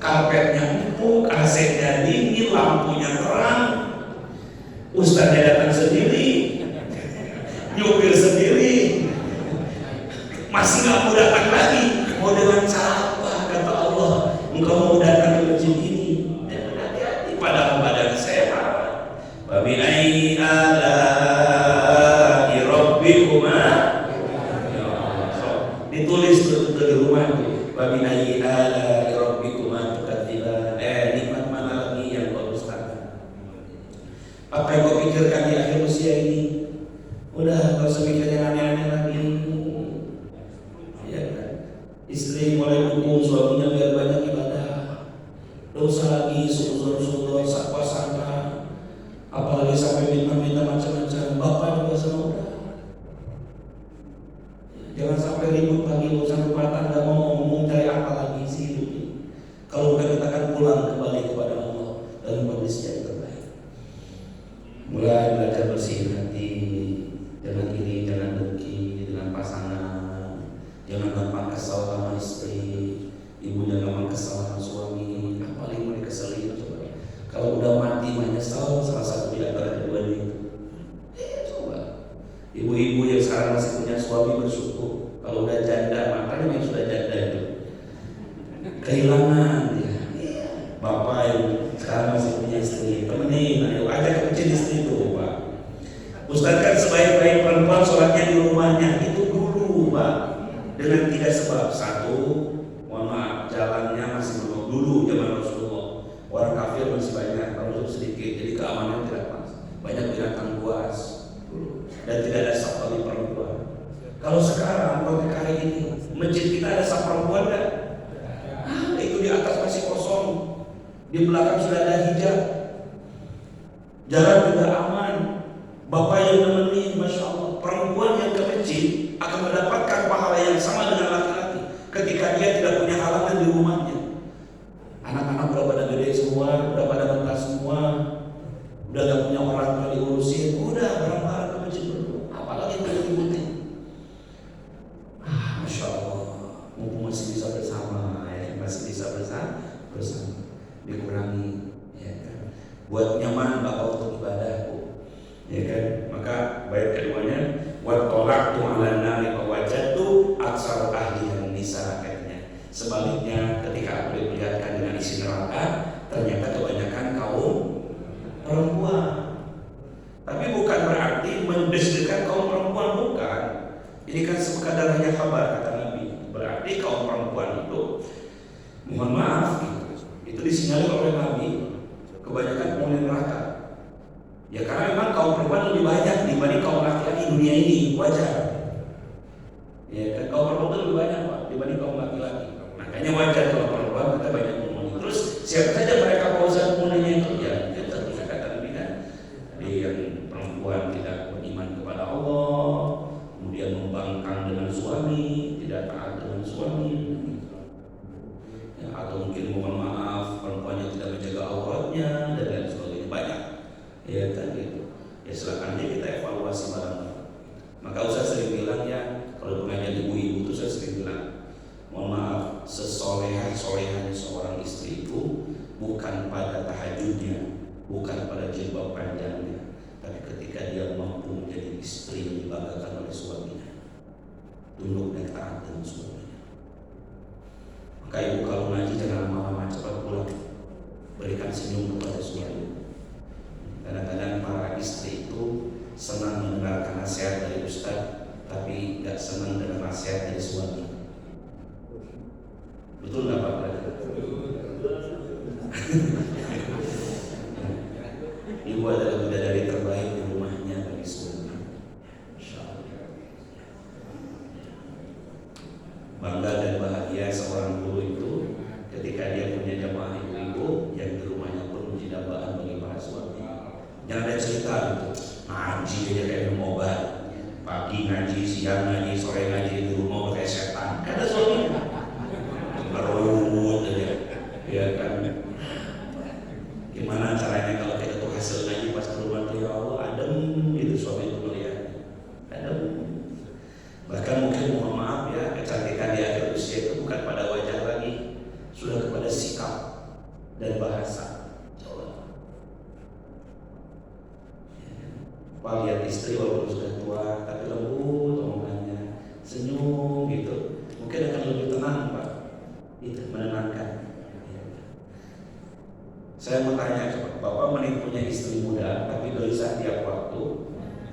karpetnya empuk, AC-nya dingin, lampunya terang. Ustaznya datang sendiri, nyupir sendiri, masih nggak mau datang lagi. Mau dengan cara apa? Kata Allah engkau mau datang ke masjid ini, jangan hati-hati, padahal badan sehat. Babi ai ala rabbikuma, ya Allah, so, ditulis tuh di rumah tuh, babi ai ala rabbikuma tukadziban, nikmat mana lagi yang kau dustakan? Apa yang kau pikirkan di akhir usia ini? Udah, kau usah mikir yang aneh-aneh lagi. Ya kan? Istri mulai dukung suaminya biar banyak ibadah. Dosa lagi, suzon-suzon, sakwa-sangka, apalagi sampai minta-minta macam-macam. Bapak juga sama udah. Jangan sampai ribut lagi urusan rumah tangga, mau ngomong cari apa lagi sih hidup ini. Kalau bukan kita akan pulang kembali kepada Allah dalam kondisi yang terbaik. Mulai belajar bersih hati, jangan iri, jangan dengki dengan pasangan, jangan gampang kesal sama istri, ibu jangan gampang kesal sama suami. Apa yang mereka keselin coba? Kalau udah mati menyesal, salah satu di antara kedua itu. Coba. Ibu-ibu yang sekarang masih punya suami bersyukur. Kalau udah janda, makanya yang sudah janda itu kehilangan dia. Bapak yang sekarang masih punya istri, temenin, ayo ajak ke istri itu, Pak. Ustaz kan sebaik-baik perempuan sholatnya di rumahnya itu dulu, Pak. Dengan 3 sebab. 1, mohon maaf, jalannya masih belum dulu zaman Rasulullah. Orang kafir masih banyak, Rasul sedikit, jadi keamanan tidak pas. Banyak binatang buas dan tidak ada sapali perempuan. Kalau sekarang pakai kali ini, masjid kita ada sap perempuan kan? Itu di atas masih kosong, di belakang sudah ada hijab, jalan juga aman. Bapak yang nemenin, masya Allah, perempuan yang ke masjid akan mendapatkan pahala yang sama dengan laki-laki ketika dia tidak punya halangan di rumahnya. Anak-anak udah pada gede semua, udah pada bentar semua, udah gak punya orang tua diurusin, udah bareng-bareng ke masjid dulu. Apalagi yang dibutuhin. Masya Allah, mumpung masih bisa bersama, ya, masih bisa bersama, dikurangi, ya kan? Buat nyaman Bapak untuk ibadah, ya kan? Maka baik keduanya, wa tolak tu ala nari wajatu aksar ahli yang nisa, katanya. Sebaliknya, ketika aku diperlihatkan dengan isi neraka, ternyata kebanyakan kaum perempuan. Tapi bukan berarti mendesdekan kaum perempuan, bukan. Ini kan sekadar hanya kabar, kata Nabi. Berarti kaum perempuan itu, mohon maaf, itu disinyalir oleh Nabi, kebanyakan penghuni neraka. Ya karena memang kaum perempuan lebih banyak dibanding kaum laki-laki dunia ini, wajar. Ya kan, kaum perempuan lebih banyak Pak dibanding kaum laki-laki. Makanya wajar kalau perempuan kita banyak penghuni. Terus siapa saja mereka kawasan penghuninya itu? Ya tentu saja kata Nabi kan, yang perempuan tidak beriman kepada Allah, kemudian membangkang dengan suami, tidak taat dengan suami, ya, atau mungkin mohon maaf perempuannya tidak menjaga auratnya dan lain sebagainya, banyak. Ya kan gitu. Ya silakan aja kita evaluasi barang. Maka Ustaz sering bilang ya, kalau pengajian ibu-ibu itu saya sering bilang, mohon maaf, sesolehah-solehahnya seorang istri itu bukan pada tahajudnya, bukan pada jilbab panjangnya, tapi ketika dia mampu menjadi istri yang dibanggakan oleh suaminya, tunduk dan taat dengan suaminya. Maka ibu kalau ngaji jangan lama-lama, cepat pulang, berikan senyum kepada suami. Kadang-kadang para istri itu senang mendengarkan nasihat dari ustaz, tapi tidak senang dengan nasihat dari suami. Betul nggak Pak? Ibu adalah bidadari terbaik di rumahnya bagi suami. Bangga dan bahagia seorang guru itu ketika dia punya jamaah ibu-ibu yang di rumahnya pun menjadi dambaan bagi para suami. Jangan ada cerita gitu, ngaji aja kayak minum obat, pagi ngaji, siang ngaji, sore ngaji, di rumah udah kayak setan. Kata suami ngerut aja, ya kan? Gimana caranya kalau kita tuh hasil ngaji pas ke rumah tuh, ya Allah adem gitu suami itu melihat, adem. Bahkan mungkin mohon maaf ya, kecantikan di akhir usia itu bukan pada wajah lagi, sudah kepada sikap dan bahasa. Pak lihat istri walaupun sudah tua tapi lembut omongannya, senyum gitu, mungkin akan lebih tenang Pak, itu menenangkan.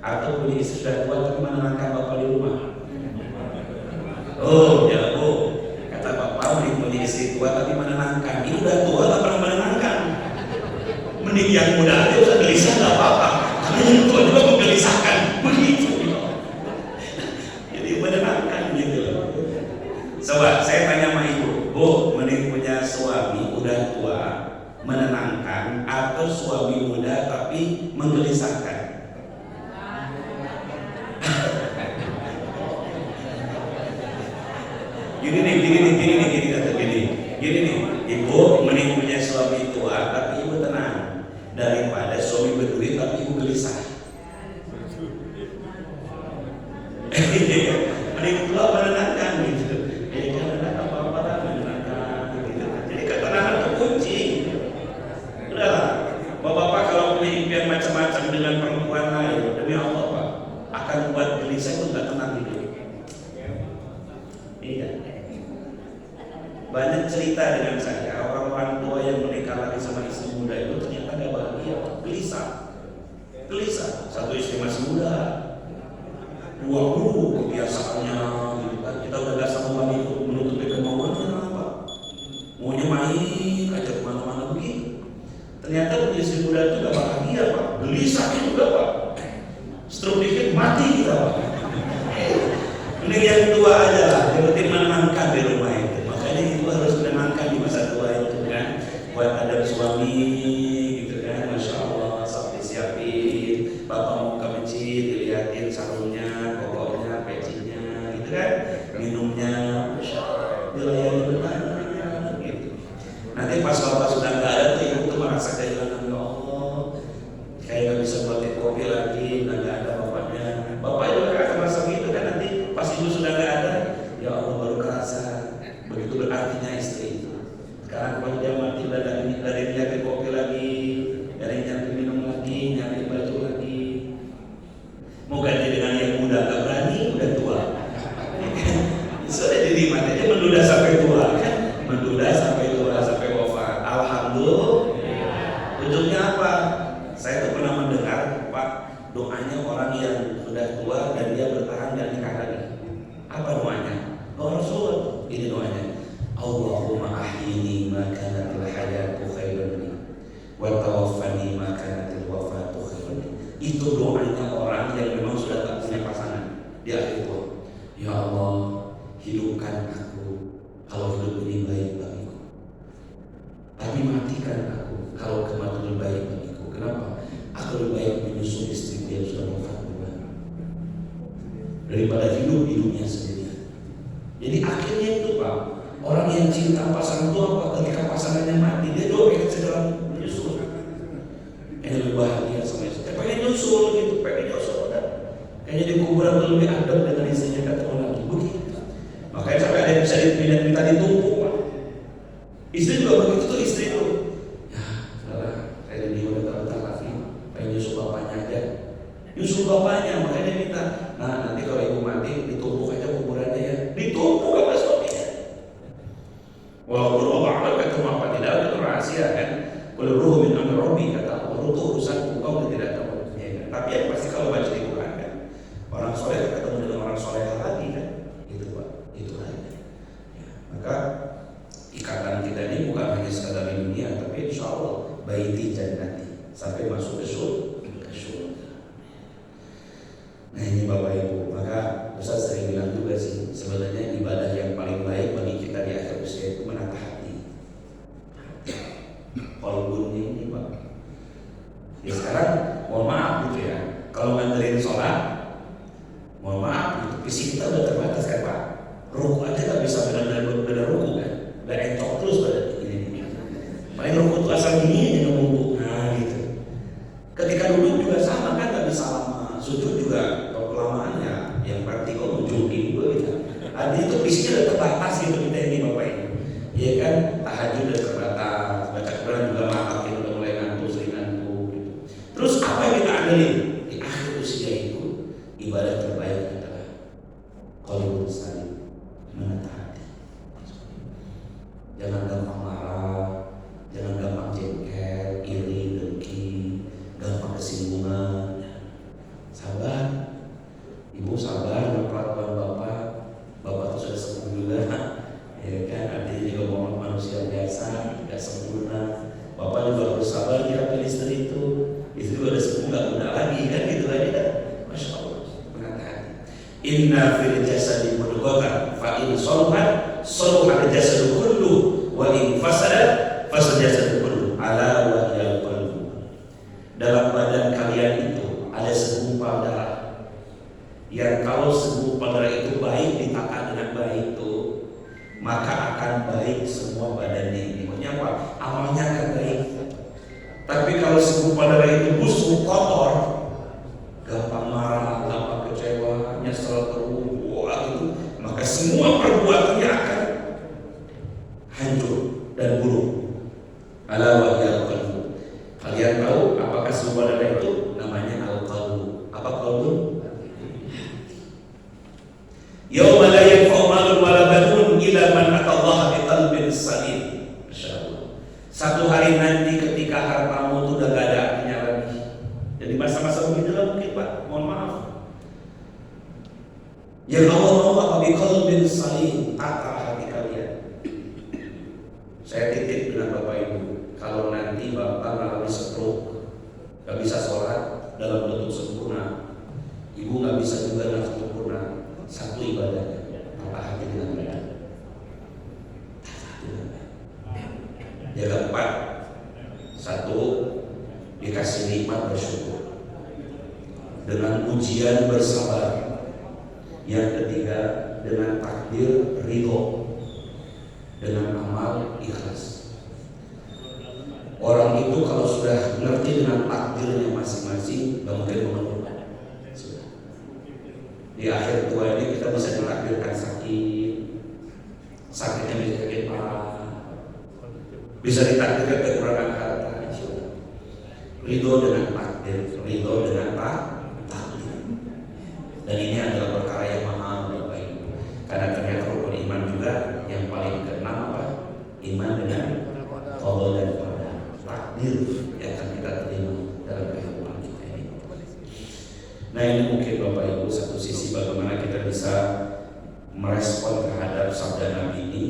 atau punya istri sudah tua tapi menenangkan bapak di rumah? Oh ya bu, kata bapak mending punya istri tua tapi menenangkan. Ini udah tua gak pernah menenangkan. Mending yang muda aja usah gelisah gak apa-apa, karena yang tua juga menggelisahkan begitu. Jadi menenangkan gitu loh. Coba saya tanya sama ibu, bu, mending punya suami udah tua menenangkan atau suami muda tapi menggelisahkan? Gini nih, ibu mending punya suami tua tapi ibu tenang daripada suami berduit tapi ibu gelisah. Mending tua menenangkan gitu. Jadi jangan apa-apa menenangkan gitu. Jadi ketenangan itu kunci. Udahlah, bapak-bapak kalau punya impian macam-macam dengan perempuan lain, demi Allah Pak, akan membuat gelisah itu nggak tenang hidup. Iya. Banyak cerita dengan saya, orang-orang tua yang menikah lagi sama istri muda itu ternyata gak bahagia, gelisah. Satu istri masih muda, dua dulu kebiasaannya gitu kan. Kita udah gak sama mami menutupi kemauannya apa, maunya main aja kemana-mana begitu. Ternyata istri muda itu gak bahagia Pak, gelisah juga Pak. Stroke dikit mati kita Pak. Mending yang tua aja lah, yang penting menenangkan di rumah itu. Makanya itu harus menenangkan di masa tua itu kan. Buat ada suami gitu kan, Masya Allah, sampai siapin. Bapak mau ke masjid, dilihatin sarungnya, pokoknya, pecinya gitu kan. Minumnya, Masya Allah, dilayani benar gitu. Nanti pas bapak sudah nggak ada tuh, ibu tuh merasa kehilangan, ya Allah, kayak nggak bisa buatin kopi lagi, nggak ada bapaknya. Bapak juga akan merasa gitu kan nanti. Pas ibu sudah nggak ada, ya Allah baru kerasa begitu berartinya istri itu. Sekarang kalau dia mati dari nyari kopi lagi, dari nyari minum lagi, nyari baju lagi, mau ganti dengan yang muda gak berani, udah tua. Sudah jadi matanya menduda sampai tua kan, menduda sampai tua sampai wafat. Alhamdulillah. Ujungnya apa? Saya tuh pernah mendengar Pak, doanya orang yang sudah tua dan dia bertahan dan nikah lagi. Apa doanya? Doa Rasul. Ini doanya. Allahumma ahyini ma kanatil hayatu khairan li wa tawaffani ma kanatil wafatu khairan li. Itu doanya orang yang memang sudah tak punya pasangan di akhir tua. Ya Allah, hidupkan aku kalau hidup ini baik bagiku, tapi matikan aku kalau kematian baik bagiku. Kenapa? Aku lebih baik menyusul istriku yang sudah wafat duluan daripada hidupnya sendiri. Jadi akhirnya itu Pak, orang yang cinta pasangan itu apa? Ketika pasangannya mati, dia juga pengen segera menyusul. Yang lebih bahagia sama istri, pengen nyusul gitu, pengen nyusul kan. Kayaknya di kuburan itu lebih adem dengan istrinya kata orang lagi begitu. Makanya sampai ada yang bisa minta ditumpuk Pak. Istri juga begitu tuh, istri itu. Ya, salah, saya jadi udah tahu lagi, pengen nyusul bapaknya aja. Nyusul bapaknya, makanya dia minta. Nah nanti kalau ibu mati ditumpuk aja kuburannya ya, ditumpuk sama suaminya. Walaupun Allah alam kata apa tidak ada rahasia kan. Kalau ruh min amri Rabbi kata Allah, itu urusan engkau dan tidak tahu. Ya, kan? Tapi yang pasti kalau baca di Quran kan, orang soleh ketemu dengan orang soleh lagi kan, itu Pak, itu aja. Ya, maka ikatan kita ini bukan hanya sekadar di dunia, tapi insya Allah baiti jannati sampai masuk ke surga. Nah ini Bapak Ibu, maka Ustaz sering bilang juga sih, sebenarnya ibadah yang paling baik bagi kita di akhir usia itu menata hati. Kolbunnya ini Pak. Ya sekarang mohon maaf gitu ya, kalau nganterin sholat, mohon maaf gitu, fisik kita udah terbatas kan Pak. Ruku aja gak bisa benar-benar ruku kan, udah entok terus pada ini. Paling ruku itu asal gini aja ngebungkuk, nah gitu. Ketika duduk juga sama kan, gak bisa lama. Sujud juga kalau kelamaan ya yang praktikal ujungin gue gitu. Ada itu fisiknya udah terbatas gitu kita ini Bapak ini. Iya kan, tahajud udah terbatas, baca Quran juga maaf gitu, udah mulai ngantuk, sering ngantuk gitu. Terus apa yang kita ambilin di akhir usia itu? Ibadah terbaik adalah qalbun salim, menata hati. Jangan gampang marah, jangan gampang jengkel, iri, dengki, gampang kesinggungan. Sabar. Inna fil jasadi mudghatan fa in salahat salaha al jasadu kullu wa in fasadat fasad jasadu kullu ala wa hiyal qalbu. Dalam badan kalian itu ada segumpal darah yang kalau segumpal darah itu baik ditata dengan baik itu maka akan baik semua badannya ini. Maksudnya apa? Amalnya akan baik. Tapi kalau segumpal darah itu busuk, kotor, gampang marah, gampang kecewa, nyesel terus, gitu, maka semua perbuatannya akan hancur dan buruk. Ala wa hiyal qalbu. Kalian tahu apakah segumpal darah itu? Namanya al-qalbu. Apa qalbu? Yauma la yanfa'u malun wala banun illa man atallaha biqalbin salim. Masyaallah. Satu hari nanti ketika hartamu itu udah gak ada artinya lagi. Jadi masa-masa begitulah mungkin Pak, mohon maaf. Yang Allah mau apa? Biqalbin salim, tata hati kalian. Saya titip dengan Bapak Ibu, kalau nanti Bapak mengalami stroke, gak bisa sholat dalam bentuk sempurna, Ibu gak bisa juga dengan sempurna. Satu ibadahnya, tata hati dengan baik. Yang keempat, satu dikasih nikmat bersyukur, dengan ujian bersabar. Yang ketiga, dengan takdir ridho, dengan amal ikhlas. Orang itu kalau sudah ngerti dengan takdirnya masing-masing, gak mungkin mengeluh. Di akhir tua ini kita bisa ditakdirkan sakitnya bisa sakit parah, bisa ditakdirkan kekurangan harta. Ridho dengan takdir, ridho dengan takdir. Dan ini adalah perkara yang mahal Bapak Ibu. Karena ternyata rukun iman juga yang paling keenam apa? Iman dengan qada dan qadar, takdir yang akan kita terima dalam kehidupan kita ini. Nah ini mungkin Bapak Ibu satu sisi bagaimana kita bisa merespon terhadap sabda Nabi ini.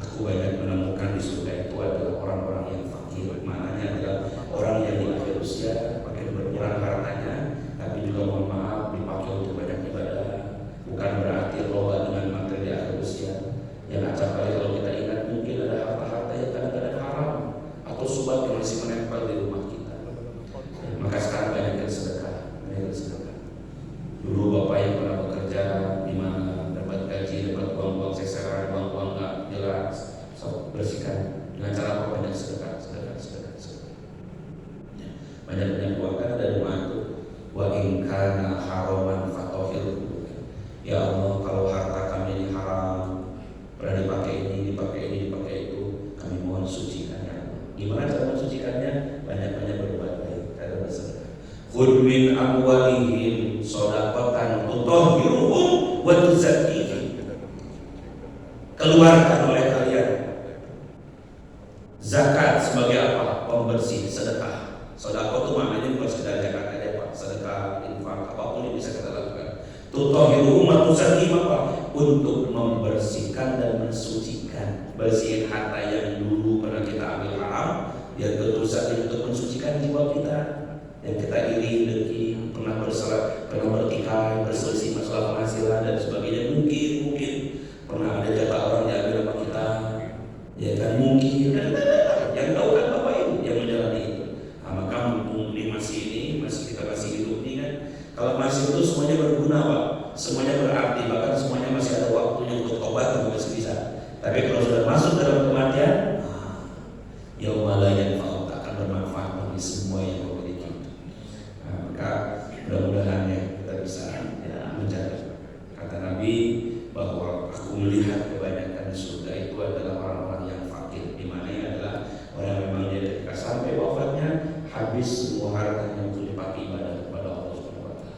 Aku banyak menemukan di surga itu adalah orang-orang yang fakir, maknanya adalah orang yang di akhir usia makin berkurang hartanya, tapi juga mohon maaf dipakai untuk banyak ibadah. Bukan berarti roba dengan materi di akhir usia. Yang acap kali kalau kita ingat mungkin ada harta-harta yang kadang-kadang haram atau subat yang masih menempel di rumah kita. Maka sekarang banyak sedekah, Dulu Bapak yang pernah bekerja di mana dapat gaji, dapat uang-uang seseran, uang-uang nggak jelas, so, bersihkan dengan cara apa? Banyak sedekah. Banyak uang kan ada doa itu. Wa in kana haraman fatahir. Ya Allah, kalau harta kami ini haram, pernah dipakai ini, dipakai itu, kami mohon sucikan ya Allah. Gimana cara mensucikannya? Banyak-banyak berbuat baik, cara bersedekah. Khudh min amwalihim shadaqatan tutahhiruhum wa tuzakkihim. Keluarkan oleh kalian zakat sebagai apa? Pembersih, sedekah. Sedekah itu maknanya bukan sekedar zakat aja Pak, sedekah, infak, apapun yang bisa kita lakukan. Tutahhiruhum wa tuzakkihim apa? Untuk membersihkan dan mensucikan. Bersihin harta yang dulu pernah kita ambil haram, yang berdosa untuk mensucikan jiwa kita. Yang kita iri, dengki, pernah bersalah, pernah bertikai, berselisih masalah penghasilan dan sebagainya. Mungkin pernah ada jatah orang diambil sama kita, ya kan mungkin. Yang tahu kan Bapak Ibu yang menjalani itu. Nah, maka mumpung ini masih kita masih hidup ini kan. Kalau masih itu semuanya berguna Pak, semuanya berarti, bahkan semuanya masih ada waktunya untuk tobat dan masih bisa. Tapi kalau sudah masuk dalam kematian, yauma la yanfa'u, akan bermanfaat bagi semua yang memiliki. Maka mudah-mudahan ya kita bisa menjaga. Kata Nabi bahwa aku melihat kebanyakan di surga itu adalah orang-orang yang fakir, di mana adalah orang yang memang dia ketika sampai wafatnya habis semua hartanya untuk dipakai ibadah kepada Allah Subhanahu wa taala.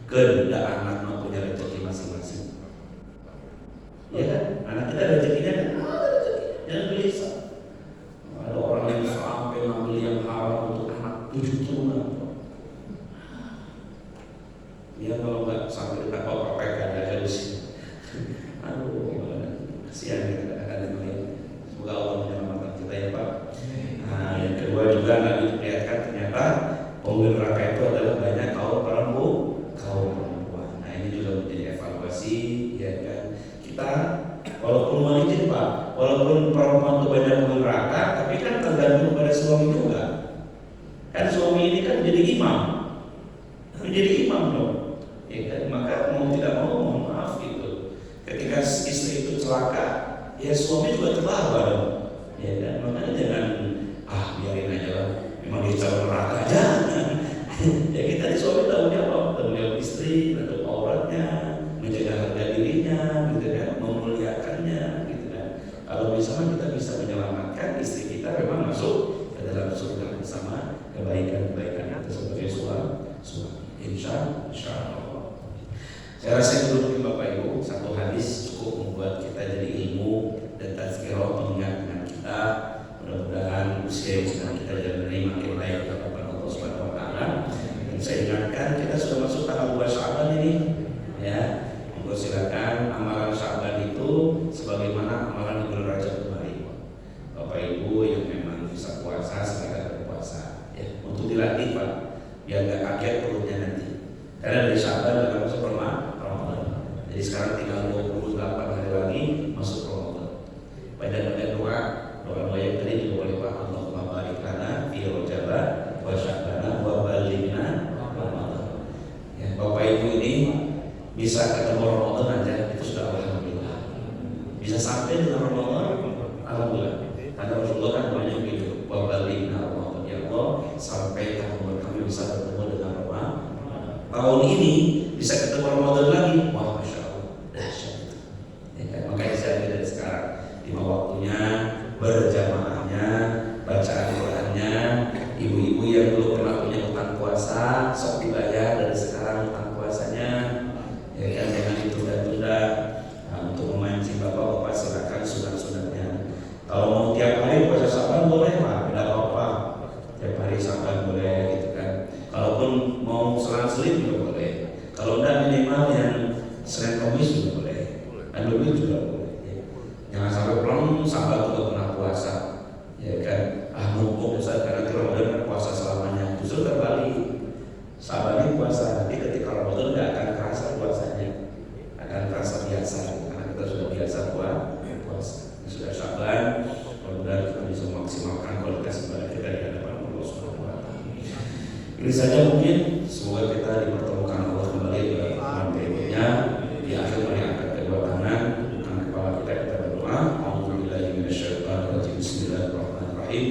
Kehendak anak punya rezeki masing-masing. Ya kan? Anak kita rezekinya kan jangan gelisah. Ada orang yang sampai ngambil yang haram untuk anak 7 turunan. Ya kalau nggak sampai dekat apa-apa kan ada sih. Aduh, kasihan kita kadang-kadang melihat. Semoga Allah menyelamatkan kita ya Pak. Nah, yang kedua juga Nabi perlihatkan ternyata penghuni neraka itu adalah banyak kaum perempuan. Nah kita walaupun walijin Pak, walaupun perempuan itu banyak penghuni neraka, tapi kan tergantung pada suami juga. Kan suami ini kan jadi imam, dong. Ya kan? Maka mau tidak mau mohon maaf gitu. Ketika istri itu celaka, ya suami juga terbawa dong. Ya kan? Makanya jangan biarin aja lah. Memang dia calon neraka aja. Ya kita di suami tahu jawab istri, menutup auratnya, menjaga harga dirinya, gitu kan, memuliakannya, gitu kan. Kalau bisa kita bisa menyelamatkan istri kita memang masuk ke dalam surga bersama kebaikan-kebaikan itu sebagai suami. Insya Allah. Saya rasa dulu Bapak Ibu, satu hadis cukup membuat kita jadi ilmu dan tazkirah pengingat dengan kita. Mudah-mudahan usia yang sedang kita jalani makin baik kepada Allah Subhanahu Wa Taala. Dan saya ingatkan kita sudah masuk tanggal 2 Sya'ban ini, ya. Monggo silakan amalan Sya'ban itu sebagaimana amalan di bulan Rajab kemarin. Bapak Ibu yang memang bisa puasa silakan berpuasa, ya. Untuk dilatih Pak, biar nggak kaget perutnya nanti. Karena dari Sya'ban akan masuk Ramadan. Jadi sekarang tinggal 28 hari lagi masuk Ramadan. Banyak-banyak doa yang tadi juga oleh Pak Allahumma barik lana fi Rajab wa Sya'ban wa balighna Ramadan. Ya, Bapak Ibu ini bisa ketemu Ramadan aja itu sudah alhamdulillah. Bisa sampai dengan Ramadan alhamdulillah. Karena Rasulullah kan banyak gitu, wa balighna Ramadan. Ya Allah, sampai kami bisa bertemu dengan Ramadan. Tahun ini bisa ketemu Ramadan lagi. Wah, Masya Allah, dahsyat. Ya, makanya saya dari sekarang lima waktunya, berjamaahnya, bacaan Qurannya. Ibu-ibu yang dulu pernah punya hutang puasa, sok dibayar dari sekarang hutang puasanya. Ya kan, jangan ditunda-tunda. Untuk memancing bapak-bapak silakan sunat-sunatnya. Kalau mau tiap hari puasa Sya'ban boleh Pak, tidak apa-apa. Tiap hari Sya'ban boleh gitu kan. Kalaupun mau selang-seling juga boleh. Kalau enggak minimal yang Senin Kamis juga boleh. Dan lebih juga boleh. Ya. Jangan sampai pulang Sabat juga pernah puasa. Ya kan, mumpung Ustaz karena Ramadan kan puasa selamanya. Justru terbalik. Sabat ini puasa, nanti ketika Ramadan enggak akan terasa puasanya. Akan terasa biasa karena kita sudah biasa puasa. Sudah Sya'ban, mudah-mudahan kita bisa memaksimalkan kualitas ibadah kita di hadapan Allah Subhanahu wa Ta'ala. Ini saja mungkin, semoga kita dipertemukan Allah kembali dalam berikutnya. Di akhir mari angkat kedua tangan, angkat kepala kita berdoa. A'udzubillahi minasyaitonir rajim. Bismillahirrahmanirrahim.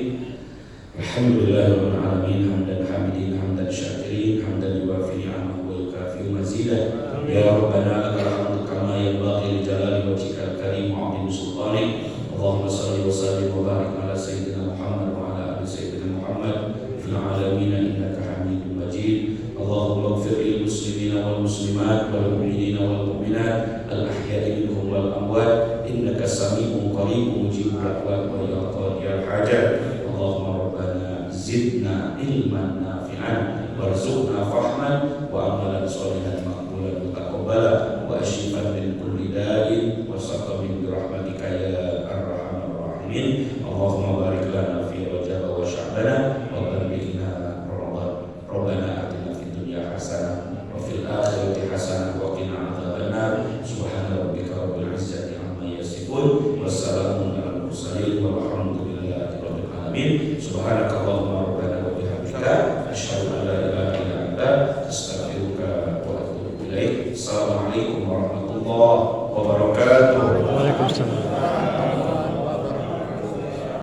Alhamdulillahirabbil alamin, hamdan hamidin, hamdan syakirin, hamdan yuwafi ni'amahu wa yukafi mazidah. Ya Rabbana lakal hamdu kama yanbaghi li jalali wajhikal karim wa 'azimi sultanik. Allahumma shalli wa sallim wa barik ala sayyidina Muhammad wa ala ali sayyidina Muhammad fil alamin innaka Hamidum Majid. Allahumma ighfir lil muslimina wal muslimat wal mu'minina wal mu'minat al ahya'i minhum wal amwat innaka sami'un qaribun mujibud da'wat wa ya qadiyal hajat. Allahumma rabbana zidna ilman nafi'an warzuqna fahman wa amalan sholihan maqbulan mutaqabbala wa ashifan min kulli da'in wa saqamin bi rahmatika ya arhamar rahimin. Allahumma barik lana fi Rajab wa Sya'ban wa balighna Ramadan. Rabbana atina fid dunya hasanah wa fil akhirati hasanah wa qina adzabannar. Subhana rabbika rabbil izzati amma yasifun wa salamun alal mursalin walhamdulillahi rabbil alamin. Subhanakallahumma rabbana wa bihamdika asyhadu an la ilaha illa anta astaghfiruka wa atubu ilaik. Assalamualaikum warahmatullahi wabarakatuh. Waalaikumsalam.